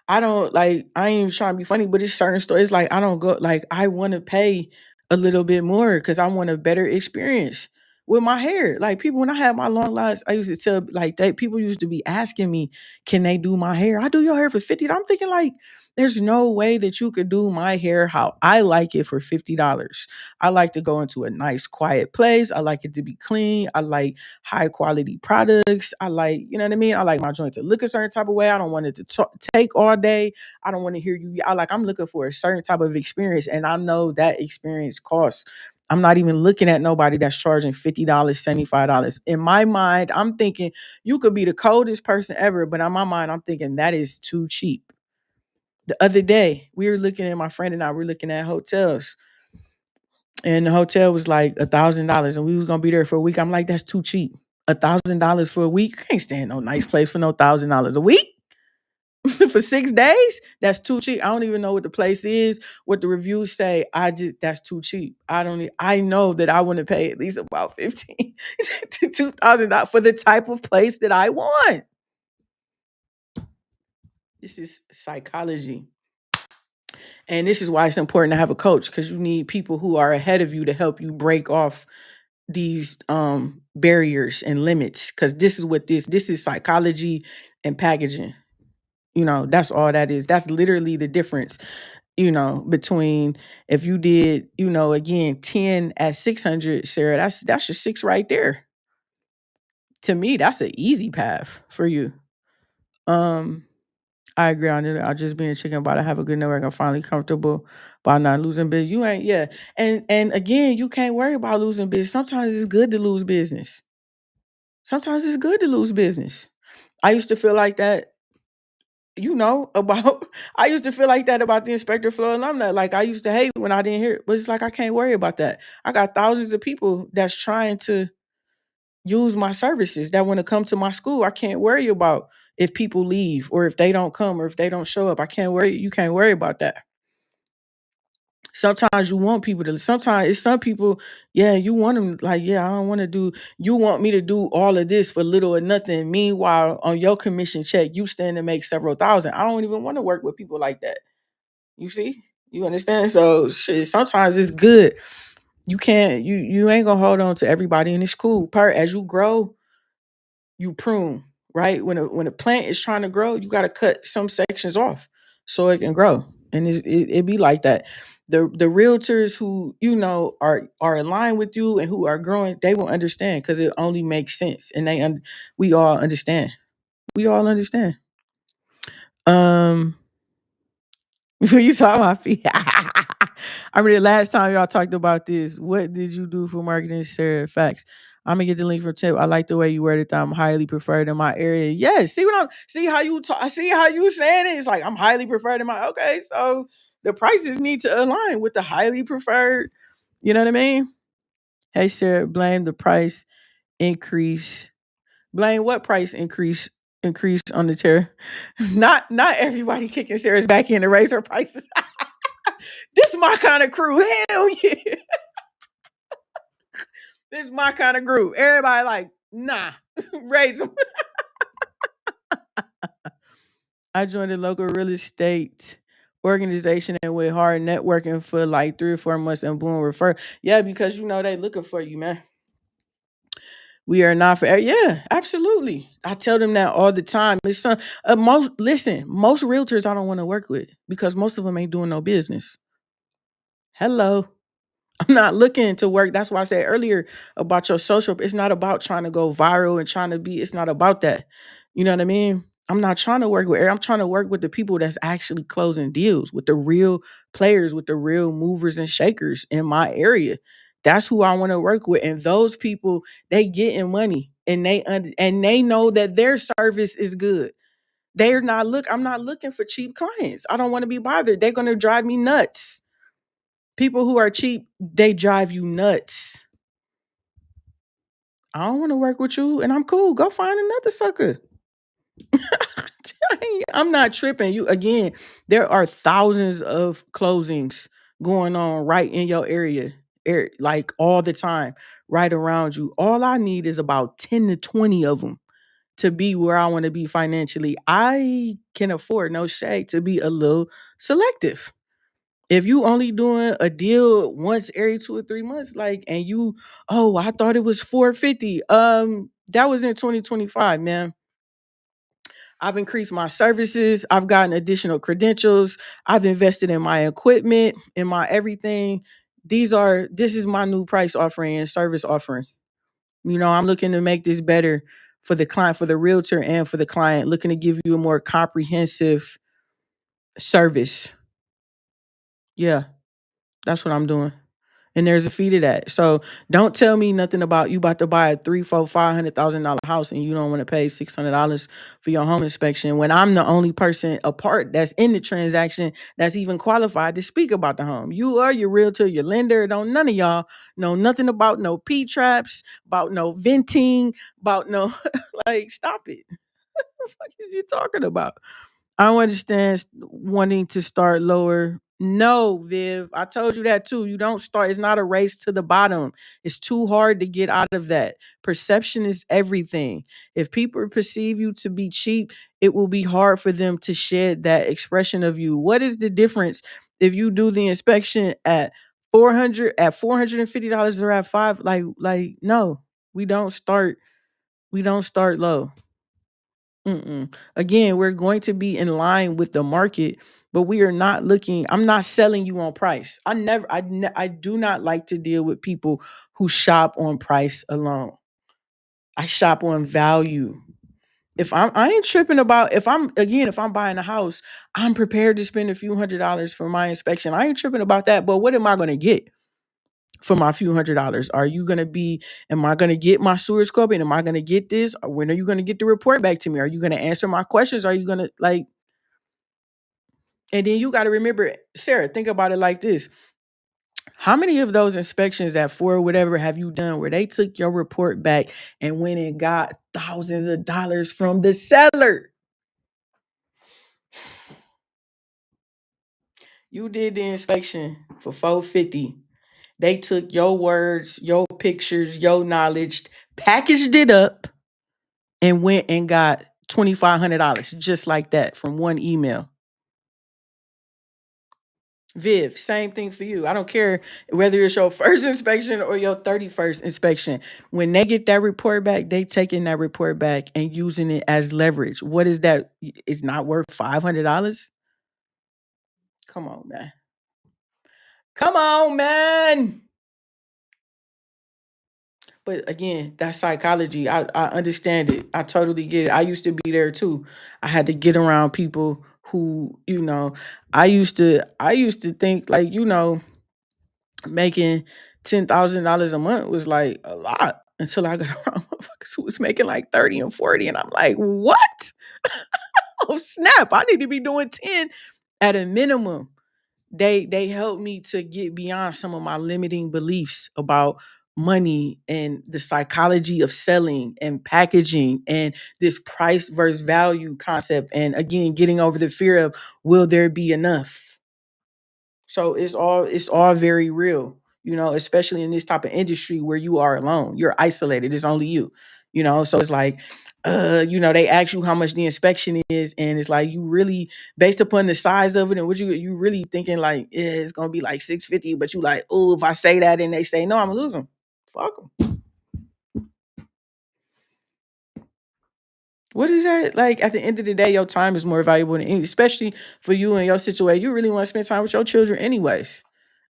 I don't like, I ain't even trying to be funny, but it's certain stories like I don't go like I want to pay a little bit more because I want a better experience with my hair. Like people, when I had my long lines, I used to tell like they people used to be asking me, can they do my hair? I do your hair for 50. I'm thinking like there's no way that you could do my hair how I like it for $50. I like to go into a nice quiet place. I like it to be clean. I like high quality products. I like, you know what I mean? I like my joint to look a certain type of way. I don't want it to take all day. I don't want to hear you. I'm looking for a certain type of experience, and I know that experience costs. I'm not even looking at nobody that's charging $50, $75. In my mind, I'm thinking you could be the coldest person ever, but in my mind, I'm thinking that is too cheap. The other day, we were looking at my friend and I were looking at hotels, and the hotel was like $1,000, and we was gonna be there for a week. I'm like, that's too cheap. $1,000 for a week? You can't stay in no nice place for no $1,000 a week. For 6 days, that's too cheap. I don't even know what the place is, what the reviews say. That's too cheap. I know that I want to pay at least about 15 to $2,000 for the type of place that I want. This is psychology. And this is why it's important to have a coach, because you need people who are ahead of you to help you break off these barriers and limits. Because this is what this is psychology and packaging. That's all that is. That's literally the difference, between if you did, again, 10 at 600, Sarah, that's your six right there. To me, that's an easy path for you. Um, I agree on it. I just being a chicken about to have a good network. I'm finally comfortable by not losing business. You ain't, yeah. And again, you can't worry about losing business. Sometimes it's good to lose business. Sometimes it's good to lose business. I used to feel like that, about I used to feel like that about the Inspector Flow alumni. Like I used to hate when I didn't hear it, but it's like I can't worry about that. I got thousands of people that's trying to use my services that want to come to my school. I can't worry about if people leave or if they don't come or if they don't show up. I can't worry. You can't worry about that. Sometimes you want people to, sometimes it's some people, yeah, you want them like, yeah, I don't want to do, you want me to do all of this for little or nothing. Meanwhile, on your commission check, you stand to make several thousand. I don't even want to work with people like that. You see? You understand? So shit, sometimes it's good. You can't, you ain't gonna hold on to everybody in this cool. As you grow, you prune, right? When a plant is trying to grow, you gotta cut some sections off so it can grow. And it be like that. The realtors who are aligned with you and who are growing, they will understand because it only makes sense. And we all understand. We all understand. Um, you saw my feet. I mean, the last time y'all talked about this, what did you do for marketing share facts? I'm gonna get the link from Tip. I like the way you worded that. I'm highly preferred in my area. Yes, see what I'm see how you talk. See how you saying it. It's like I'm highly preferred in my. Okay, so the prices need to align with the highly preferred. You know what I mean? Hey, Sarah, blame the price increase. Blame what price increase on the tariff? Not everybody kicking Sarah's back in to raise her prices. This is my kind of crew. Hell yeah. This is my kind of group. Everybody like, nah, raise them. I joined a local real estate organization and went hard networking for like 3 or 4 months and boom, refer. Yeah, because you know they looking for you, man. We are not for yeah, absolutely. I tell them that all the time. It's most realtors I don't want to work with because most of them ain't doing no business. Hello. I'm not looking to work. That's why I said earlier about your social. It's not about trying to go viral and trying to be, it's not about that. You know what I mean? I'm not trying to work with, I'm trying to work with the people that's actually closing deals, with the real players, with the real movers and shakers in my area. That's who I want to work with. And those people, they getting money and and they know that their service is good. They're not I'm not looking for cheap clients. I don't want to be bothered. They're going to drive me nuts. People who are cheap, they drive you nuts. I don't want to work with you and I'm cool. Go find another sucker. I'm not tripping. You again, there are thousands of closings going on right in your area. Like all the time, right around you. All I need is about 10 to 20 of them to be where I want to be financially. I can afford, no shade, to be a little selective. If you only doing a deal once every 2 or 3 months, like, and you, oh, I thought it was 450. That was in 2025, man. I've increased my services. I've gotten additional credentials. I've invested in my equipment, in my everything. This is my new price offering and service offering. You know, I'm looking to make this better for the client, for the realtor, and for the client, looking to give you a more comprehensive service. Yeah, that's what I'm doing. And there's a fee to that. So don't tell me nothing about you about to buy a three, four, $500,000 house and you don't want to pay $600 for your home inspection when I'm the only person apart that's in the transaction that's even qualified to speak about the home. You are your realtor, your lender. Don't none of y'all know nothing about no P traps, about no venting, about no like stop it. What the fuck is you talking about? I don't understand wanting to start lower. No, Viv, I told you that too. You don't start. It's not a race to the bottom. It's too hard to get out of that. Perception is everything. If people perceive you to be cheap, it will be hard for them to shed that expression of you. What is the difference if you do the inspection at 400 at $450 or at five? Like no, we don't start. We don't start low. Mm-mm. Again, we're going to be in line with the market, but we are not looking. I'm not selling you on price. I do not like to deal with people who shop on price alone. I shop on value. I ain't tripping about if I'm buying a house, I'm prepared to spend a few $100s for my inspection. I ain't tripping about that. But what am I going to get for my few $100s? Am I gonna get my sewer scrubbing? Am I gonna get this? Or when are you gonna get the report back to me? Are you gonna answer my questions? Are you gonna like, and then you gotta remember, Sarah, think about it like this. How many of those inspections at four whatever have you done where they took your report back and went and got thousands of dollars from the seller? You did the inspection for 450. They took your words, your pictures, your knowledge, packaged it up, and went and got $2,500 just like that from one email. Viv, same thing for you. I don't care whether it's your first inspection or your 31st inspection. When they get that report back, they taking that report back and using it as leverage. What is that? It's not worth $500? Come on, man. Come on, man. But again, that's psychology. I understand it. I totally get it. I used to be there too. I had to get around people who, I used to think like, Making $10,000 a month was like a lot until I got around motherfuckers who was making like 30 and 40. And I'm like, what? Oh snap. I need to be doing 10 at a minimum. They helped me to get beyond some of my limiting beliefs about money and the psychology of selling and packaging and this price versus value concept, and again getting over the fear of will there be enough. So it's all very real, especially in this type of industry where you are alone. You're isolated. It's only you. So it's like they ask you how much the inspection is, and it's like you really, based upon the size of it and what you really thinking like, yeah, it's gonna be like 650, but you like, oh, if I say that and they say no, I'm gonna lose them. Fuck them. What is that? Like at the end of the day, your time is more valuable than any, especially for you and your situation. You really want to spend time with your children anyways.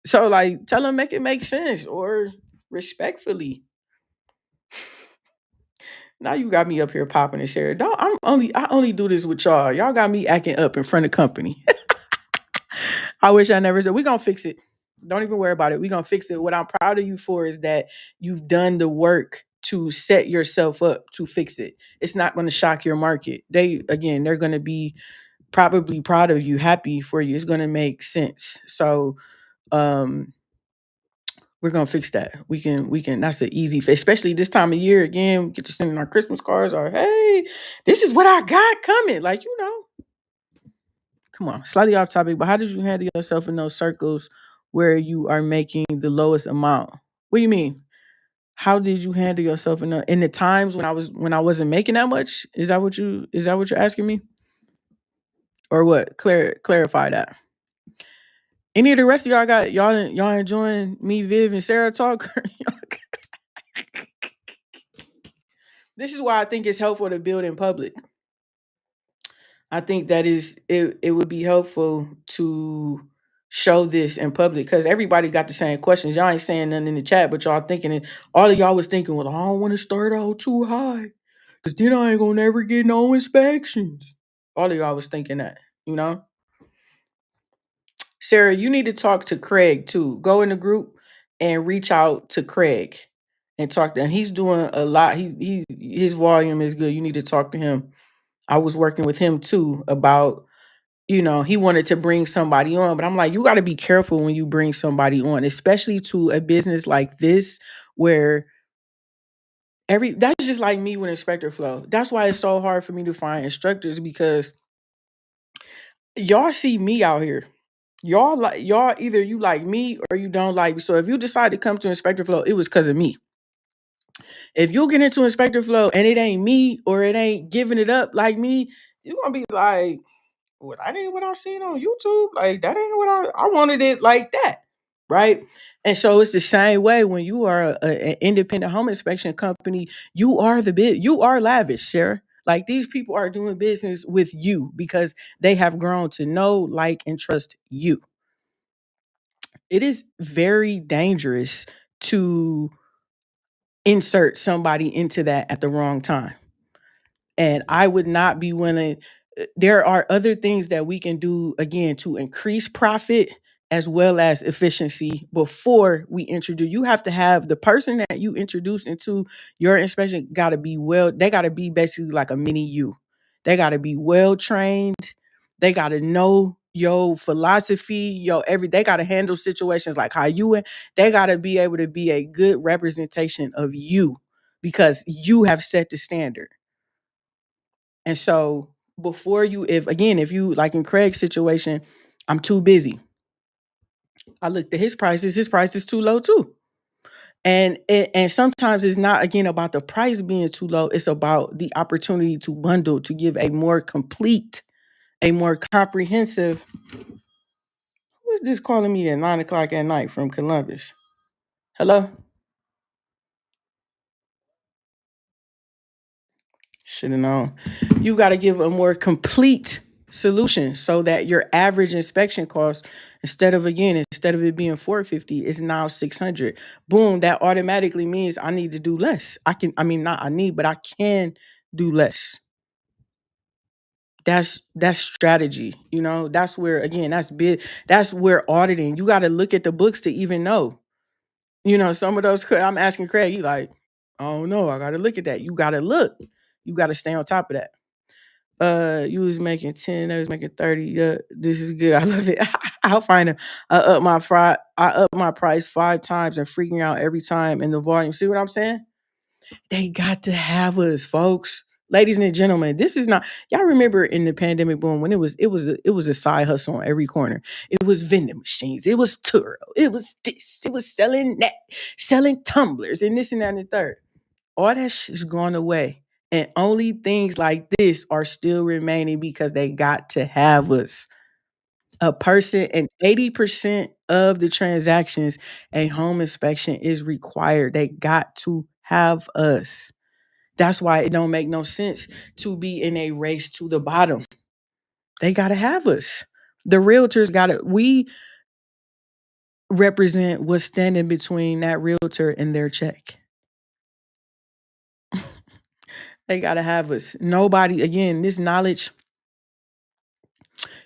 So like tell them, make it make sense, or respectfully. Now you got me up here popping and sharing. Dog, I only do this with y'all. Y'all got me acting up in front of company. I wish I never said we gonna fix it. Don't even worry about it. We gonna fix it. What I'm proud of you for is that you've done the work to set yourself up to fix it. It's not gonna shock your market. They're gonna be probably proud of you, happy for you. It's gonna make sense. So um we're gonna fix that. We can that's an easy fix, especially this time of year. Again, we get to sending our Christmas cards or hey, this is what I got coming. Like, come on, slightly off topic, but how did you handle yourself in those circles where you are making the lowest amount? What do you mean? How did you handle yourself in the times when I wasn't making that much? Is that what you're asking me? Or what? Clarify that. Any of the rest of y'all got y'all enjoying me, Viv, and Sarah talk? This is why I think it's helpful to build in public. I think that is it would be helpful to show this in public because everybody got the same questions. Y'all ain't saying nothing in the chat, but y'all thinking it. All of y'all was thinking, well, I don't want to start out too high because then I ain't gonna never get no inspections. All of y'all was thinking that, you know. Sarah, you need to talk to Craig too. Go in the group and reach out to Craig and talk to him. He's doing a lot. His volume is good. You need to talk to him. I was working with him too about, he wanted to bring somebody on, but I'm like, you got to be careful when you bring somebody on, especially to a business like this where that's just like me with inspector flow. That's why it's so hard for me to find instructors because y'all see me out here. Y'all either you like me or you don't like me. So if you decide to come to inspector flow, it was because of me. If you get into inspector flow and it ain't me or it ain't giving it up like me, you're gonna be like, well, that ain't what I seen on YouTube. Like that ain't what I wanted it like that. Right. And so it's the same way when you are an independent home inspection company, you are lavish, Sarah. Like these people are doing business with you because they have grown to know, like, and trust you. It is very dangerous to insert somebody into that at the wrong time. And I would not be willing. There are other things that we can do again to increase profit as well as efficiency before we introduce. You have to have the person that you introduce into your inspection got to be they got to be basically like a mini you. They got to be well trained. They got to know your philosophy, they got to handle situations like how they got to be able to be a good representation of you because you have set the standard. And so if you like in Craig's situation, I'm too busy. I looked at his price is too low too. And sometimes it's not again about the price being too low, it's about the opportunity to bundle to give a more complete, a more comprehensive. Who is this calling me at 9 o'clock at night from Columbus? Hello? Should have known. You got to give a more complete solution so that your average inspection cost, instead of it being 450, is now 600. Boom, that automatically means I need to do less. Not I need, but I can do less. That's strategy, That's where again, that's big. That's where auditing. You got to look at the books to even know. Some of those I'm asking Craig, he like, I don't know. I gotta look at that. You gotta look. You gotta stay on top of that. You was making 10, I was making 30. This is good. I love it. I'll find it. I up my price 5 times and freaking out every time in the volume. See what I'm saying? They got to have us, folks. Ladies and gentlemen, this is not y'all remember in the pandemic boom when it was a side hustle on every corner. It was vending machines, it was Turo, it was this, it was selling that, selling tumblers and this and that and the third. All that shit's gone away. And only things like this are still remaining because they got to have us. A person and 80% of the transactions, a home inspection is required. They got to have us. That's why it don't make no sense to be in a race to the bottom. They gotta have us. The realtors gotta we represent what's standing between that realtor and their check. They gotta have us. Nobody, again, this knowledge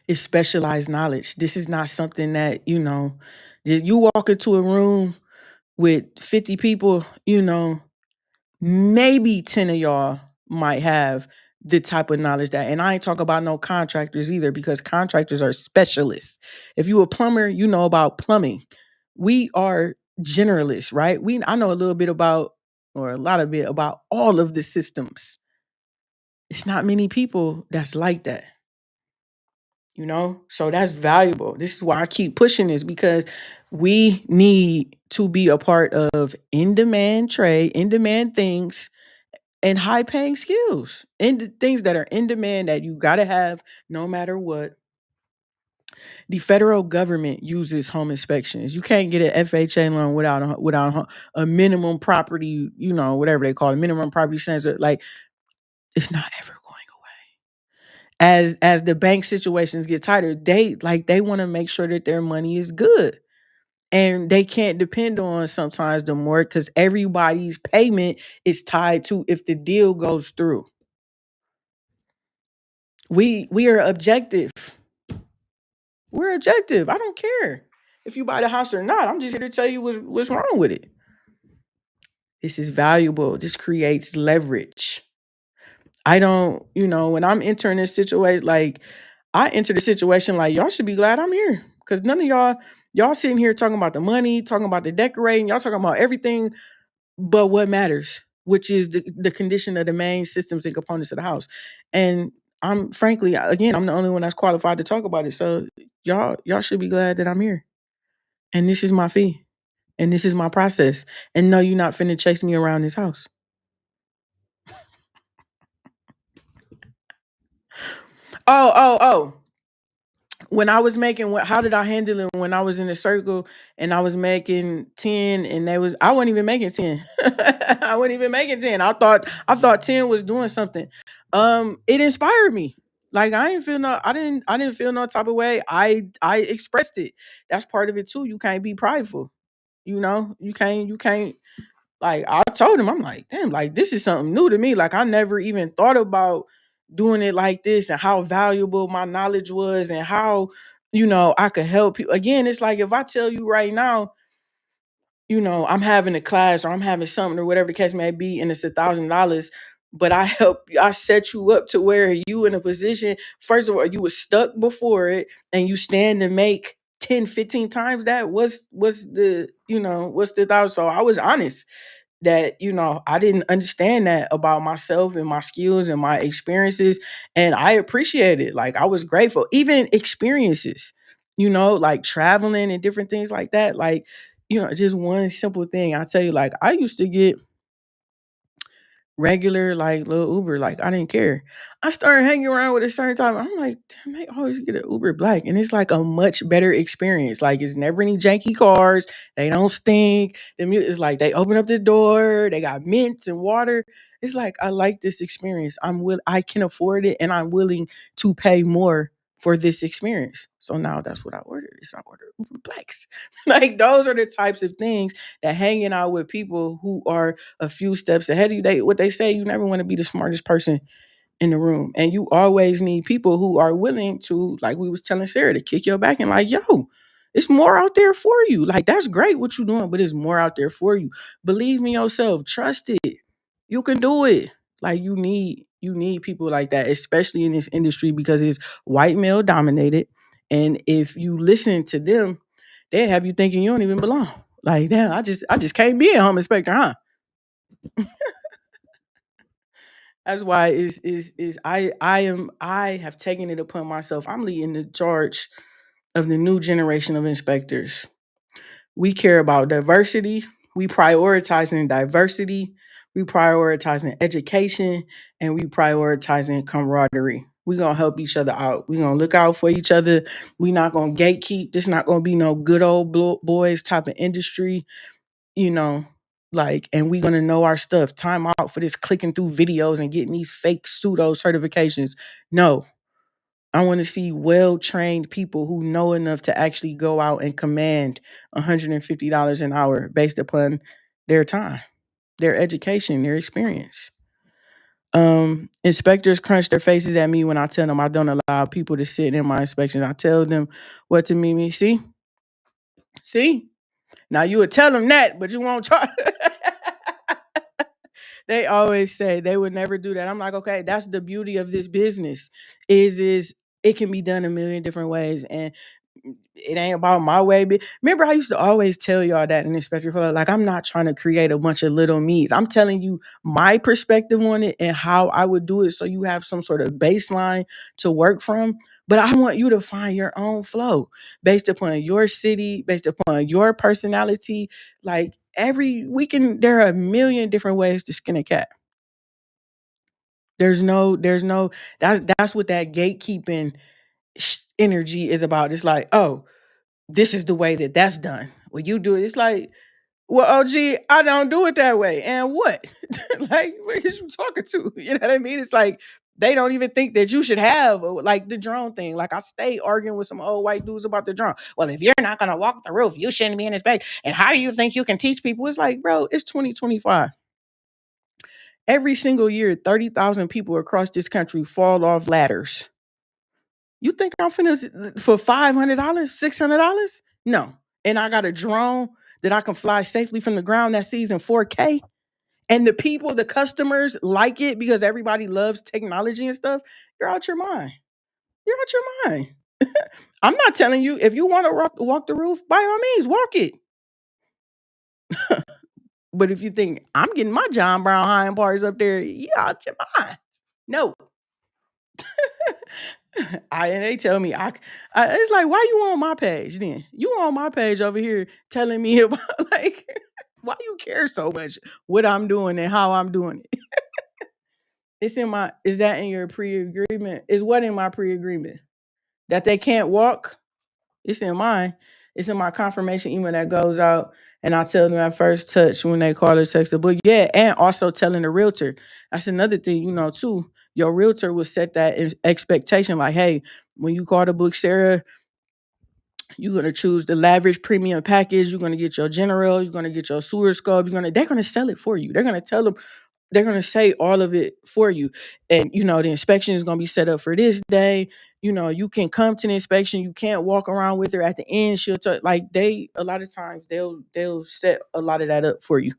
is specialized knowledge. This is not something that, you walk into a room with 50 people, maybe 10 of y'all might have the type of knowledge that, and I ain't talk about no contractors either because contractors are specialists. If you a plumber, you know about plumbing. We are generalists, right? I know a little bit about, or a lot of bit about all of the systems. It's not many people that's like that. So that's valuable. This is why I keep pushing this because we need to be a part of in demand trade, in demand things, and high paying skills, and the things that are in demand that you got to have no matter what. The federal government uses home inspections. You can't get an FHA loan without a minimum property, whatever they call it, minimum property standard. Like, it's not ever going as the bank situations get tighter, they want to make sure that their money is good. And they can't depend on sometimes the more because everybody's payment is tied to if the deal goes through. We are objective. We're objective. I don't care if you buy the house or not. I'm just here to tell you what's wrong with it. This is valuable. This creates leverage. I don't, when I'm entering this situation, like I enter the situation like y'all should be glad I'm here. Cause none of y'all sitting here talking about the money, talking about the decorating, y'all talking about everything but what matters, which is the condition of the main systems and components of the house. And I'm frankly, again, I'm the only one that's qualified to talk about it. So y'all should be glad that I'm here. And this is my fee. And this is my process. And no, you're not finna chase me around this house. Oh. When I was making how did I handle it when I was in the circle and I was making 10 and I wasn't even making 10. I wasn't even making 10. I thought 10 was doing something. It inspired me. Like I didn't feel no type of way. I expressed it. That's part of it too. You can't be prideful. You can't like I told him, I'm like, damn, like this is something new to me. Like I never even thought about doing it like this and how valuable my knowledge was and how, I could help you. Again, it's like if I tell you right now, I'm having a class or I'm having something or whatever the case may be, and it's $1,000, but I set you up to where you in a position, first of all, you were stuck before it and you stand to make 10, 15 times that. What's the thought? So I was honest that I didn't understand that about myself and my skills and my experiences, and I appreciate it. Like I was grateful, even experiences, like traveling and different things like that. Like just one simple thing I tell you, like I used to get regular like little Uber. Like I didn't care. I started hanging around with a certain time. I'm like, damn, they always get an Uber Black, and it's like a much better experience. Like it's never any janky cars. They don't stink. It's like they open up the door. They got mints and water. It's like I like this experience. I can afford it, and I'm willing to pay more for this experience. So now that's what I order. Is I order Uber Blacks. Like those are the types of things that hanging out with people who are a few steps ahead of you. What they say, you never want to be the smartest person in the room. And you always need people who are willing to, like we was telling Sarah, to kick your back and like, yo, It's more out there for you. Like, that's great what you're doing, but it's more out there for you. Believe in yourself. Trust it. You can do it. Like, you need people like that, especially in this industry because it's white male dominated. And if you listen to them, they have you thinking you don't even belong. Like, damn, I just can't be a home inspector, huh? That's why I have taken it upon myself. I'm leading the charge of the new generation of inspectors. We care about diversity. We prioritizing diversity. We prioritizing education, and we prioritizing camaraderie. We gonna help each other out. We gonna look out for each other. We not gonna gatekeep. This not gonna be no good old boys type of industry, you know. Like, and we gonna know our stuff. Time out for this clicking through videos and getting these fake pseudo certifications. No, I want to see well trained people who know enough to actually go out and command $150 an hour based upon their time, their education, their experience. Inspectors crunch their faces at me when I tell them I don't allow people to sit in my inspections. I tell them what to me. See. Now you would tell them that, but you won't try. They always say they would never do that. I'm like, okay, that's the beauty of this business. Is it can be done a million different ways, and it ain't about my way. But remember, I used to always tell y'all that in Inspector for like, I'm not trying to create a bunch of little me's. I'm telling you my perspective on it and how I would do it, so you have some sort of baseline to work from. But I want you to find your own flow based upon your city, based upon your personality. Like, every weekend, there are a million different ways to skin a cat. There's no. That's what that gatekeeping energy is about. It's like, oh, this is the way that that's done. Well, you do it. It's like, well, OG, I don't do it that way. And what? Like, where is you talking to? You know what I mean? It's like they don't even think that you should have like the drone thing. Like, I stay arguing with some old white dudes about the drone. Well, if you're not gonna walk the roof, you shouldn't be in this bag. And how do you think you can teach people? It's like, bro, it's 2025. Every single year, 30,000 people across this country fall off ladders. You think I'm finna for $500, $600? No. And I got a drone that I can fly safely from the ground that sees in 4K. And the people, the customers like it because everybody loves technology and stuff. You're out your mind. You're out your mind. I'm not telling you if you want to walk the roof, by all means, walk it. But if you think I'm getting my John Brown hind parts up there, you out your mind. No. And they tell me it's like, why you on my page then? You on my page over here telling me about like why you care so much what I'm doing and how I'm doing it? Is that in your pre-agreement? Is what in my pre-agreement? That they can't walk? It's in mine. It's in my confirmation email that goes out, and I tell them at first touch when they call or text it. But yeah, and also telling the realtor. That's another thing, too. Your realtor will set that expectation like, hey, when you call the book Sarah, you're gonna choose the lavish premium package. You're gonna get your general. You're gonna get your sewer scope. They're gonna sell it for you. They're gonna tell them. They're gonna say all of it for you, and the inspection is gonna be set up for this day. You can come to the inspection. You can't walk around with her at the end. She'll like they a lot of times they'll set a lot of that up for you.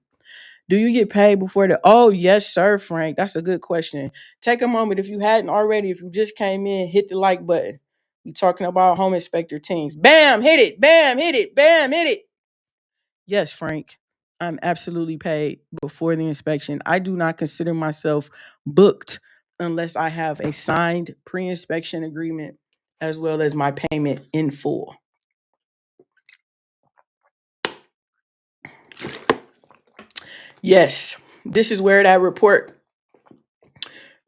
Do you get paid before the? Oh, yes, sir, Frank. That's a good question. Take a moment if you hadn't already. If you just came in, hit the like button. We talking about home inspector teams. Bam, hit it. Bam, hit it. Bam, hit it. Yes, Frank. I'm absolutely paid before the inspection. I do not consider myself booked unless I have a signed pre-inspection agreement as well as my payment in full. Yes, this is where that report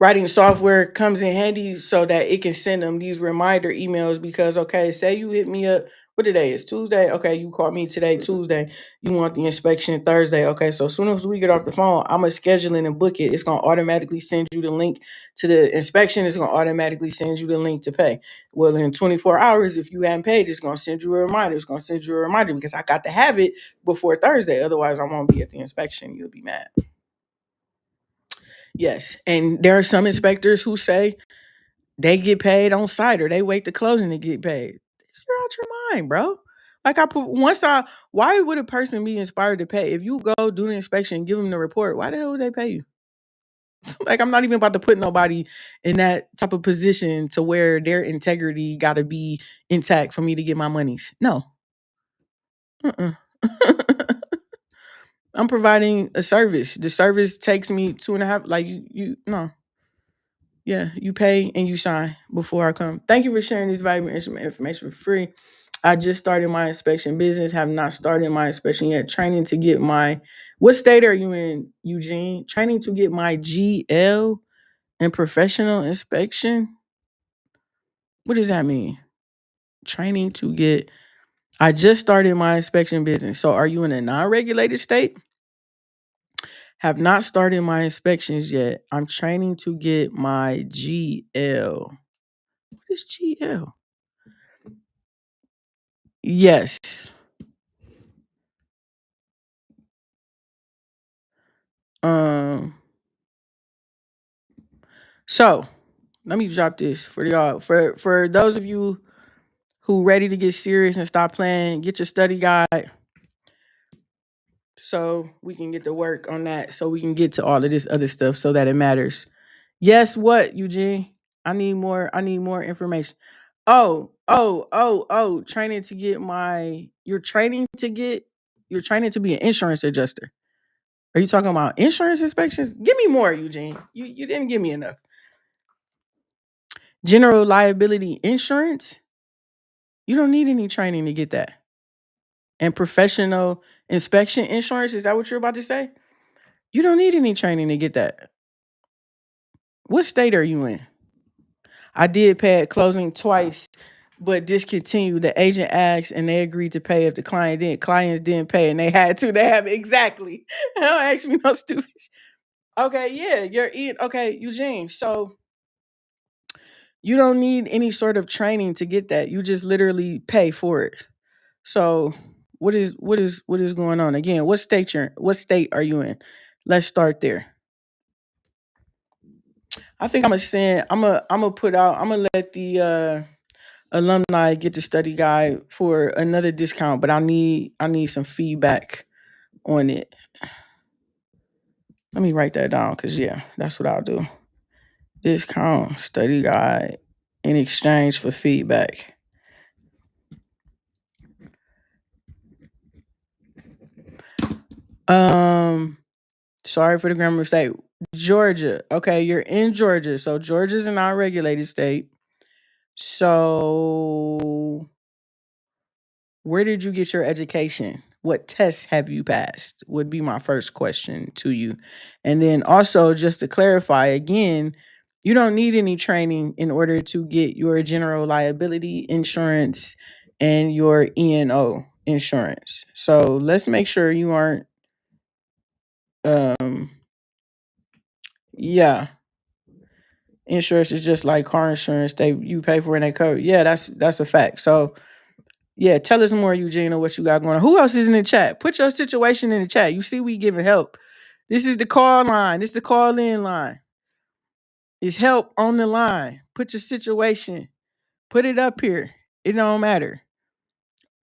writing software comes in handy so that it can send them these reminder emails because, okay, say you hit me up. What today is? Tuesday. Okay, you called me today, Tuesday. You want the inspection Thursday. Okay, so as soon as we get off the phone, I'm gonna schedule it and book it. It's gonna automatically send you the link to the inspection. It's gonna automatically send you the link to pay. Well, in 24 hours, if you haven't paid, it's gonna send you a reminder. It's gonna send you a reminder because I got to have it before Thursday. Otherwise, I won't be at the inspection. You'll be mad. Yes, and there are some inspectors who say they get paid on site or they wait to closing to get paid. You're out your mind, bro. Like I put once I why would a person be inspired to pay? If you go do the inspection, give them the report, why the hell would they pay you? Like I'm not even about to put nobody in that type of position to where their integrity gotta be intact for me to get my monies. No. Uh-uh. I'm providing a service. The service takes me 2.5. Like you no. Yeah, you pay and you sign before I come. Thank you for sharing this valuable information for free. I just started my inspection business, have not started my inspection yet. Training to get my, what state are you in, Eugene? Training to get my GL and professional inspection. What does that mean? Training to get, I just started my inspection business. So are you in a non regulated state? Have not started my inspections yet. I'm training to get my GL. What is GL? Yes. Um, so let me drop this for y'all. For those of you who ready to get serious and stop playing, get your study guide so we can get to work on that. So we can get to all of this other stuff so that it matters. Yes, what, Eugene? I need more information. Training to get my you're training to be an insurance adjuster. Are you talking about insurance inspections? Give me more, Eugene. You didn't give me enough. General liability insurance? You don't need any training to get that. And professional inspection insurance, is that what you're about to say? You don't need any training to get that. What state are you in? I did pay at closing twice, but discontinued. The agent asked and they agreed to pay if the clients didn't pay and they had to. They have exactly. Don't ask me no stupid. Okay, yeah, you're in. Okay, Eugene. So you don't need any sort of training to get that. You just literally pay for it. So what is going on? Again, what state are you in? Let's start there. I think I'm gonna let the alumni get the study guide for another discount, but I need some feedback on it. Let me write that down because yeah, that's what I'll do. Discount study guide in exchange for feedback. Um, sorry for the grammar mistake. Georgia. Okay, you're in Georgia. So Georgia's an unregulated state. So where did you get your education? What tests have you passed? Would be my first question to you. And then also, just to clarify again, you don't need any training in order to get your general liability insurance and your E&O insurance. So let's make sure you aren't, um, yeah, insurance is just like car insurance. You pay for it and they cover. Yeah, that's a fact. So yeah, tell us more, Eugenia, what you got going on. Who else is in the chat? Put your situation in the chat. You see, we giving help. This is the call line. This is the call in line. It's help on the line. Put your situation. Put it up here. It don't matter.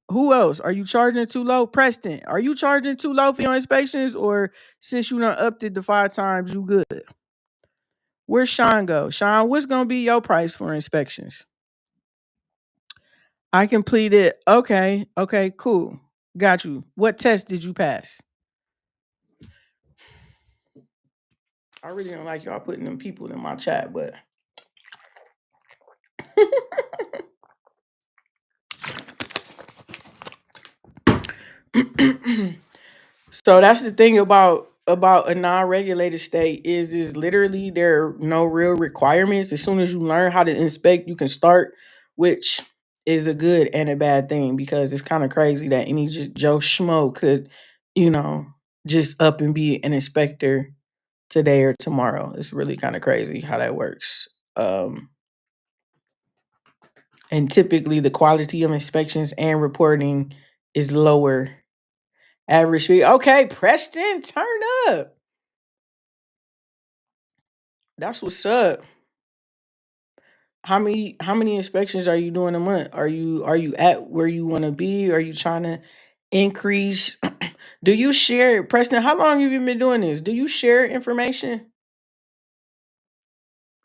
Who else? Are you charging too low? Preston, are you charging too low for your inspections? Or since you done upped it to 5 times, you good? Where's Sean go? Sean, what's gonna be your price for inspections? I completed. Okay. Okay, cool. Got you. What test did you pass? I really don't like y'all putting them people in my chat, but so that's the thing about a non-regulated state is literally there are no real requirements. As soon as you learn how to inspect, you can start, which is a good and a bad thing because it's kind of crazy that any Joe Schmo could, you know, just up and be an inspector today or tomorrow. It's really kind of crazy how that works. Um, and typically the quality of inspections and reporting is lower. Average fee. Okay, Preston, turn up. That's what's up. How many inspections are you doing a month? Are you at where you want to be? Are you trying to increase? Do you share, Preston? How long have you been doing this? Do you share information?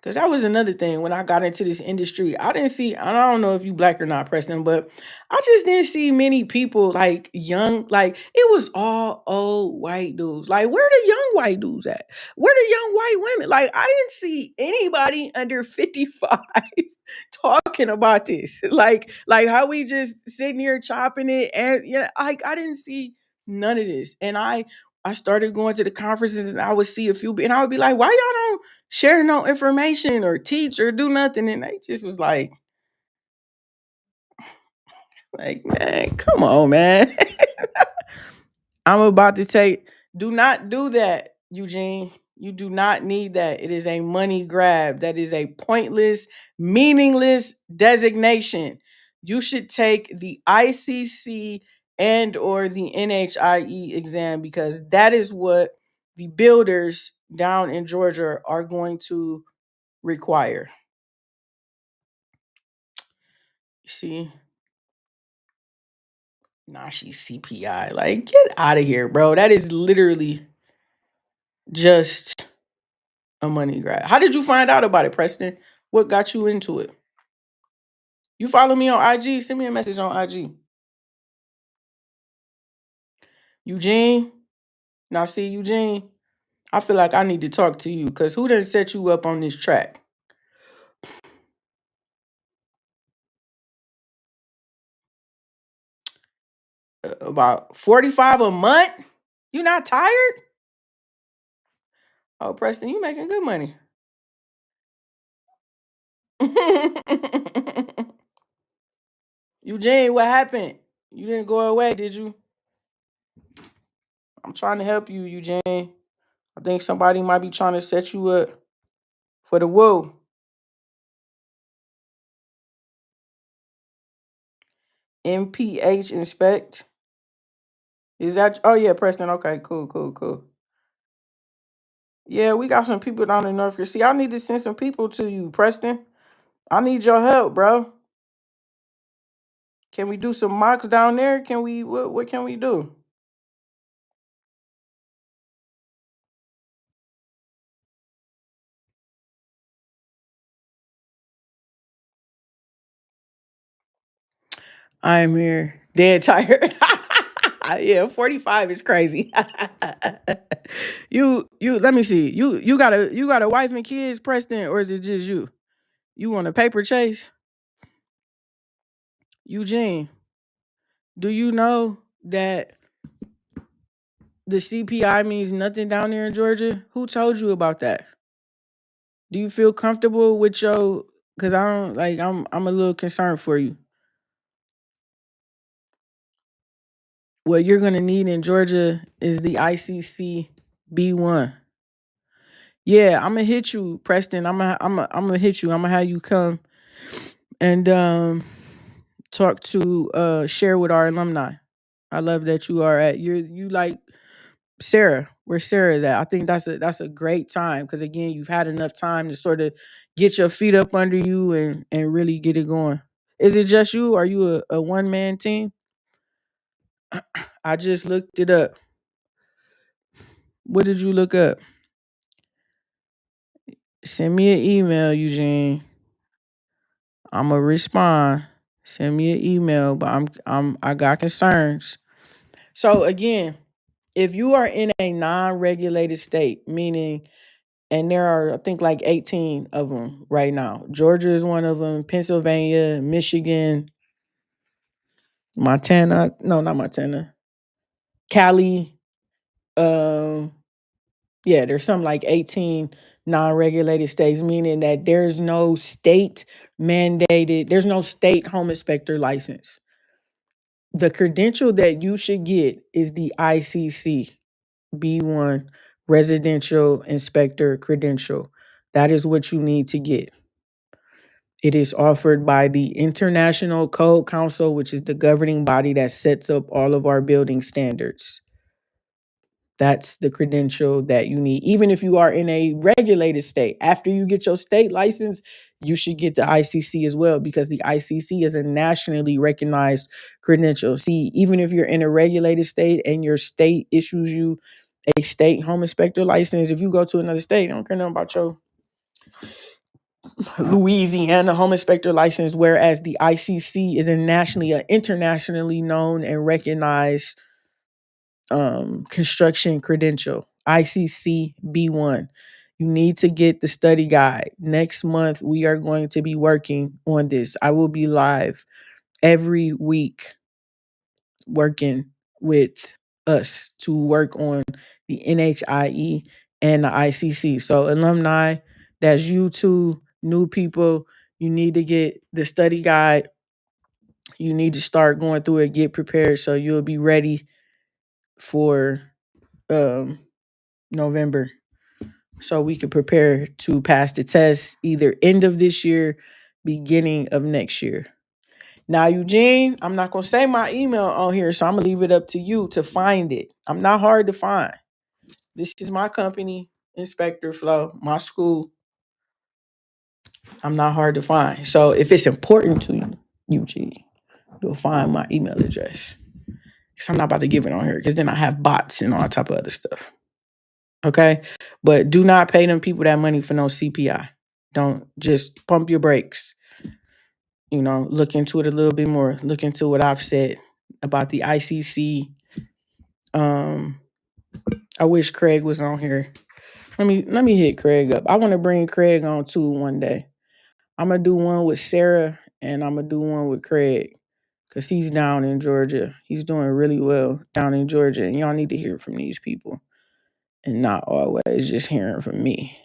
Cause that was another thing when I got into this industry. I didn't see, and I don't know if you black or not, Preston, but I just didn't see many people like young, like it was all old white dudes. Like, where the young white dudes at? Where the young white women? Like, I didn't see anybody under 55 talking about this. Like how we just sitting here chopping it. And yeah, like I didn't see none of this. And I started going to the conferences and I would see a few, and I would be like, why y'all don't share no information or teach or do nothing? And they just was like, man, come on, man. I'm about to take, do not do that, Eugene. You do not need that. It is a money grab. That is a pointless, meaningless designation. You should take the ICC and or the NHIE exam, because that is what the builders down in Georgia are going to require. See, nah, she's CPI. Like, get out of here, bro. That is literally just a money grab. How did you find out about it, Preston? What got you into it? You follow me on IG? Send me a message on IG. Eugene? Now, see, Eugene, I feel like I need to talk to you because who done set you up on this track? About 45 a month? You not tired? Oh, Preston, you making good money. Eugene, what happened? You didn't go away, did you? I'm trying to help you, Eugene. I think somebody might be trying to set you up for the woo. MPH inspect. Is that? Oh yeah, Preston. Okay, cool, cool, cool. Yeah, we got some people down in North Carolina. See, I need to send some people to you, Preston. I need your help, bro. Can we do some mocks down there? Can we? What can we do? I'm here, dead tired. Yeah, 45 is crazy. You. Let me see. You got a wife and kids, Preston, or is it just you? You want a paper chase, Eugene? Do you know that the CPI means nothing down there in Georgia? Who told you about that? Do you feel comfortable with your? Because I don't like. I'm a little concerned for you. What you're gonna need in Georgia is the ICC B1. Yeah, I'm gonna hit you, Preston. I'm gonna hit you. I'm gonna have you come and talk to share with our alumni. I love that you are at you like Sarah, where Sarah is at. I think that's a great time because again, you've had enough time to sort of get your feet up under you and really get it going. Is it just you? Are you a one man team? I just looked it up. What did you look up? Send me an email, Eugene. I'ma respond. Send me an email, but I got concerns. So again, if you are in a non-regulated state, meaning, and there are I think like 18 of them right now. Georgia is one of them, Pennsylvania, Michigan, Montana, no, not Montana, Cali. Um, yeah, there's some like 18 non-regulated states, meaning that there's no state mandated, there's no state home inspector license. The credential that you should get is the ICC B1 residential inspector credential. That is what you need to get. It is offered by the International Code Council, which is the governing body that sets up all of our building standards. That's the credential that you need. Even if you are in a regulated state, after you get your state license, you should get the ICC as well, because the ICC is a nationally recognized credential. See, even if you're in a regulated state and your state issues you a state home inspector license, if you go to another state, I don't care nothing about your Louisiana home inspector license, whereas the ICC is a nationally, internationally known and recognized construction credential, ICC B1. You need to get the study guide. Next month, we are going to be working on this. I will be live every week working with us to work on the NHIE and the ICC. So, alumni, that's you two, new people, you need to get the study guide. You need to start going through it, get prepared so you'll be ready for um November, so we can prepare to pass the test either end of this year, beginning of next year. Now, Eugene, I'm not gonna say my email on here, so I'm gonna leave it up to you to find it. I'm not hard to find. This is my company, Inspector Flow, my school. I'm not hard to find. So if it's important to you, Eugene, you'll find my email address. Because I'm not about to give it on here, because then I have bots and all type of other stuff. Okay. But do not pay them people that money for no CPI. Don't, just pump your brakes. Look into it a little bit more. Look into what I've said about the ICC. I wish Craig was on here. Let me hit Craig up. I want to bring Craig on too one day. I'm gonna do one with Sarah and I'm gonna do one with Craig, because he's down in Georgia. He's doing really well down in Georgia, and y'all need to hear from these people and not always just hearing from me.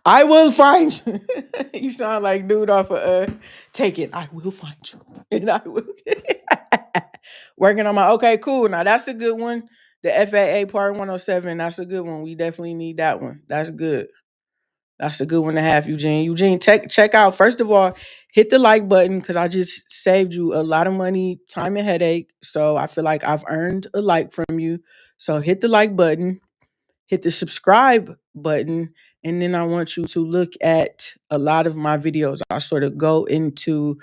I will find you. You sound like dude off of Take It. I will find you. And I will. Working on my, okay, cool. Now that's a good one. The FAA Part 107, that's a good one. We definitely need that one. That's good. That's a good one to have, Eugene. Eugene, check out. First of all, hit the like button, because I just saved you a lot of money, time, and headache. So I feel like I've earned a like from you. So hit the like button, hit the subscribe button, and then I want you to look at a lot of my videos. I sort of go into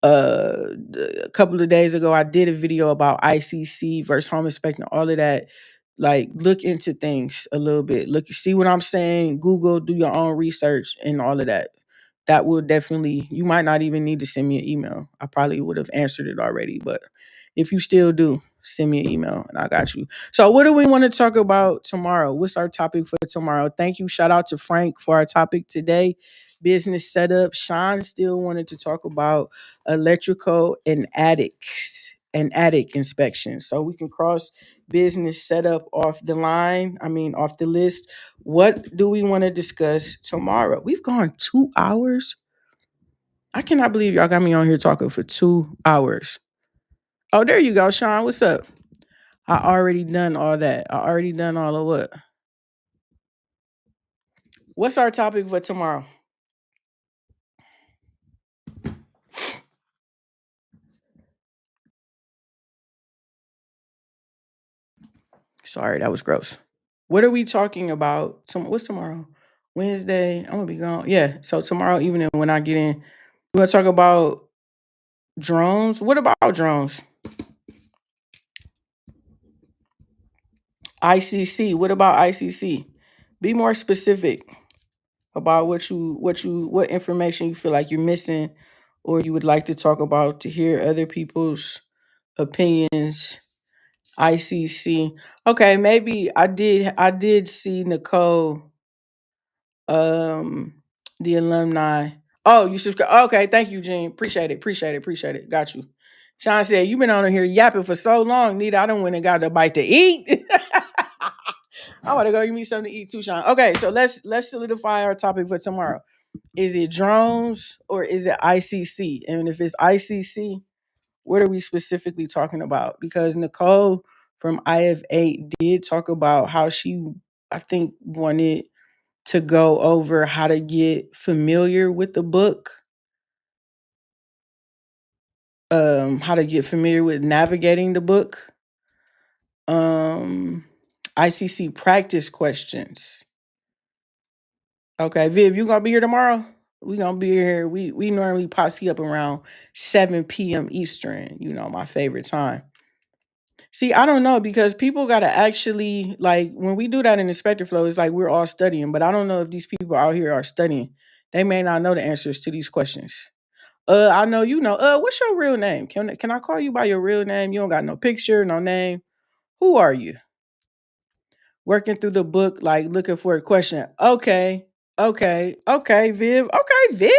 a couple of days ago, I did a video about ICC versus home inspection, all of that. Like, look into things a little bit. Look, see what I'm saying. Google, do your own research, and all of that. That will definitely. You might not even need to send me an email. I probably would have answered it already, but if you still do, send me an email and I got you. So, what do we want to talk about tomorrow? What's our topic for tomorrow? Thank you. Shout out to Frank for our topic today. Business setup. Sean still wanted to talk about electrical and attic inspection. So we can cross business setup off the line. I mean, off the list. What do we want to discuss tomorrow? We've gone 2 hours. I cannot believe y'all got me on here talking for 2 hours. Oh, there you go, Sean. What's up? I already done all that. I already done all of what? What's our topic for tomorrow? Sorry, that was gross. What are we talking about? What's tomorrow? Wednesday. I'm gonna be gone. Yeah. So tomorrow evening when I get in, we want to talk about drones. What about drones? ICC. What about ICC? Be more specific about what information you feel like you're missing, or you would like to talk about to hear other people's opinions. ICC. Okay, maybe I did see Nicole, um the alumni. Oh, you subscribe. Okay, thank you, Gene. Appreciate it. Appreciate it. Appreciate it. Got you. Sean said, "You've been on here yapping for so long, Nita. I don't went and got a bite to eat." I want to go give me something to eat too, Sean. Okay, so let's solidify our topic for tomorrow. Is it drones or is it ICC? And if it's ICC, what are we specifically talking about? Because Nicole from IF8 did talk about how she, I think, wanted to go over how to get familiar with the book, how to get familiar with navigating the book, um, ICC practice questions. Okay, Viv, you gonna be here tomorrow? We gonna be here. We normally posse up around 7 p.m. Eastern. You know, my favorite time. See, I don't know because people gotta actually like when we do that in inspector flow, it's like we're all studying, but I don't know if these people out here are studying. They may not know the answers to these questions. I know you know. What's your real name? Can I call you by your real name? You don't got no picture, no name. Who are you? Working through the book, like looking for a question. Okay, okay, Viv. Okay, Viv.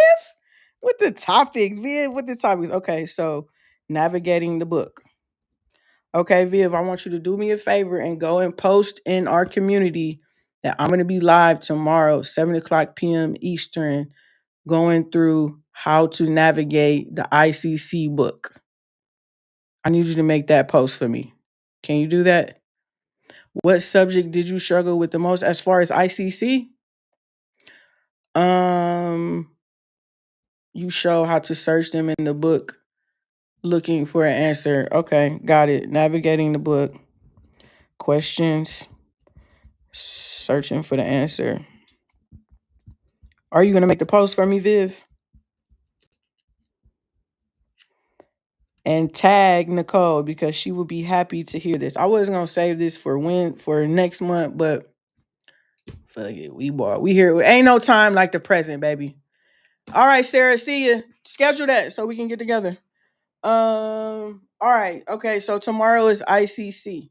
With the topics, Viv. With the topics. Okay, so navigating the book. Okay, Viv, I want you to do me a favor and go and post in our community that I'm gonna be live tomorrow, 7 o'clock p.m. Eastern, going through how to navigate the ICC book. I need you to make that post for me. Can you do that? What subject did you struggle with the most as far as ICC? Um, you show how to search them in the book looking for an answer. Okay, got it. Navigating the book, questions, searching for the answer. Are you going to make the post for me, Viv? And tag Nicole because she would be happy to hear this. I wasn't going to save this for next month, but fuck it, we here. Ain't no time like the present, baby. All right, Sarah, see you. Schedule that so we can get together. All right. Okay, so tomorrow is ICC.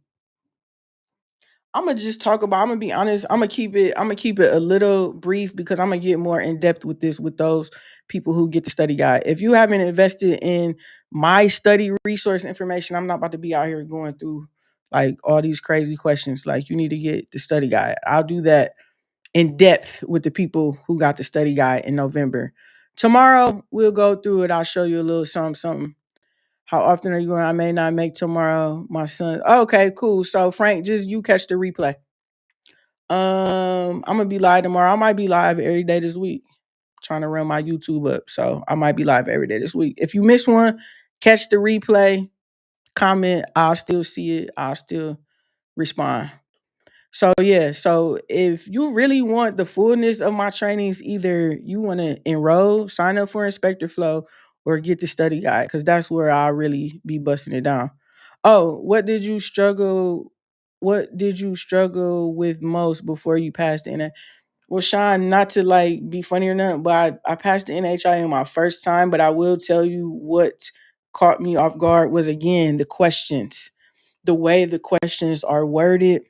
I'm gonna just talk about. I'm gonna be honest. I'm gonna keep it. I'm gonna keep it a little brief because I'm gonna get more in depth with this with those people who get the study guide. If you haven't invested in my study resource information, I'm not about to be out here going through like all these crazy questions. Like you need to get the study guide. I'll do that in depth with the people who got the study guide in November. Tomorrow we'll go through it. I'll show you a little something, something. How often are you going? I may not make tomorrow. My son. Okay, cool. So Frank, just you catch the replay. I'm gonna be live tomorrow. I might be live every day this week. Trying to run my YouTube up, so I might be live every day this week. If you miss one, catch the replay. Comment. I'll still see it. I'll still respond. So yeah, so if you really want the fullness of my trainings, either you want to enroll, sign up for Inspector Flow, or get the study guide, because that's where I'll really be busting it down. Oh, what did you struggle with most before you passed the NHIE? Well, Sean, not to like be funny or nothing, but I passed the NHIE my first time, but I will tell you what caught me off guard was again the questions. The way the questions are worded,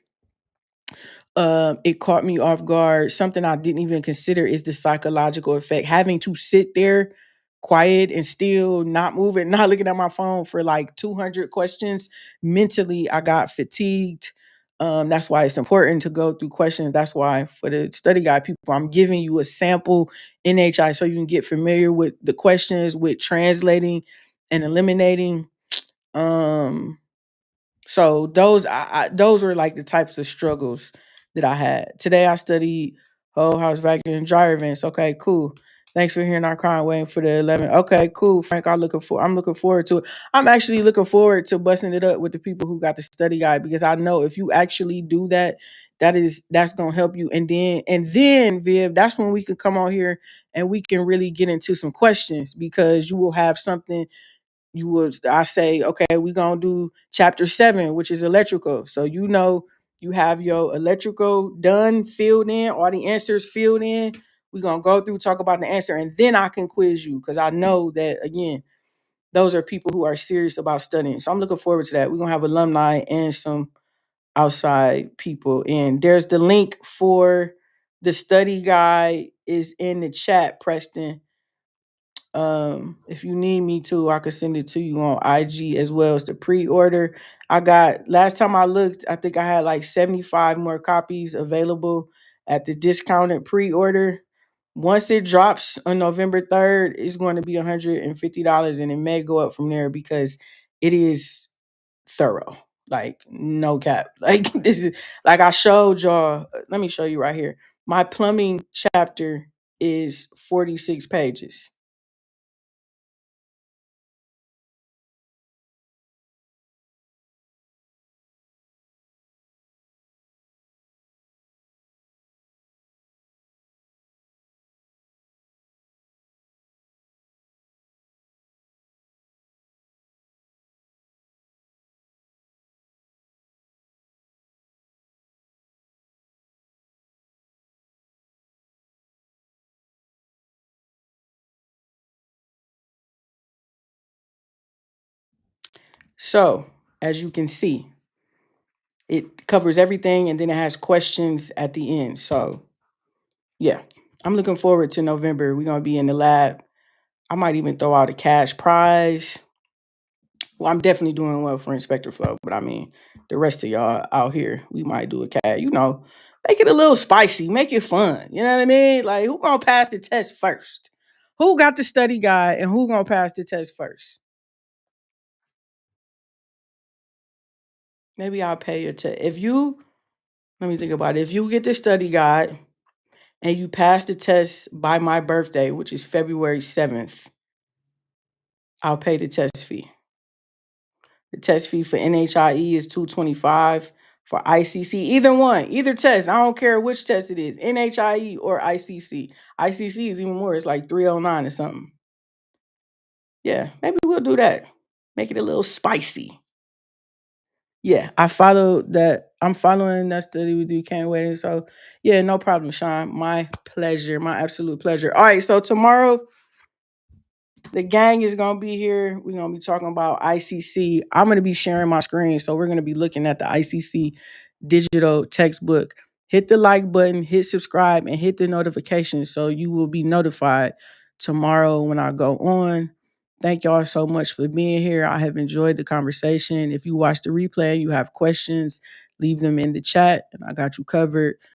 it caught me off guard. Something I didn't even consider is the psychological effect. Having to sit there quiet and still not moving, not looking at my phone for like 200 questions. Mentally, I got fatigued. That's why it's important to go through questions. That's why for the study guide people, I'm giving you a sample NHI so you can get familiar with the questions, with translating and eliminating. Um, so those were like the types of struggles that I had. Today I studied whole house vacuum and dryer vents. Okay, cool. Thanks for hearing our crying waiting for the 11. Okay, cool. Frank, I'm looking forward to it. I'm actually looking forward to busting it up with the people who got the study guide because I know if you actually do that, that's gonna help you. And then Viv, that's when we can come on here and we can really get into some questions because you will have something you would I say, okay, we're gonna do chapter 7, which is electrical. So you know you have your electrical done, filled in, all the answers filled in. We're gonna go through, talk about the answer, and then I can quiz you because I know that again, those are people who are serious about studying. So I'm looking forward to that. We're gonna have alumni and some outside people. And there's the link for the study guide is in the chat, Preston. If you need me to, I could send it to you on IG as well as the pre-order. I got last time I looked, I think I had like 75 more copies available at the discounted pre-order. Once it drops on November 3rd, it's going to be $150 and it may go up from there because it is thorough. Like no cap. Like this is like I showed y'all. Let me show you right here. My plumbing chapter is 46 pages. So, as you can see, it covers everything and then it has questions at the end. So, yeah, I'm looking forward to November. We're going to be in the lab. I might even throw out a cash prize. Well, I'm definitely doing well for Inspector Flow, but I mean, the rest of y'all out here, we might do a cash. Make it a little spicy, make it fun. You know what I mean? Like, who gonna pass the test first? Who got the study guide and who gonna pass the test first? Maybe I'll pay you to if you let me think about it. If you get the study guide and you pass the test by my birthday, which is February 7th, I'll pay the test fee. The test fee for NHIE is 225. For ICC, either one, either test. I don't care which test it is, NHIE or ICC. ICC is even more. It's like 309 or something. Yeah, maybe we'll do that. Make it a little spicy. Yeah, I followed that. I'm following that study with you. Can't wait. And so, yeah, no problem, Sean. My pleasure. My absolute pleasure. All right. So tomorrow, the gang is gonna be here. We're gonna be talking about ICC. I'm gonna be sharing my screen, so we're gonna be looking at the ICC digital textbook. Hit the like button, hit subscribe, and hit the notification so you will be notified tomorrow when I go on. Thank y'all so much for being here. I have enjoyed the conversation. If you watch the replay and you have questions, leave them in the chat, and I got you covered.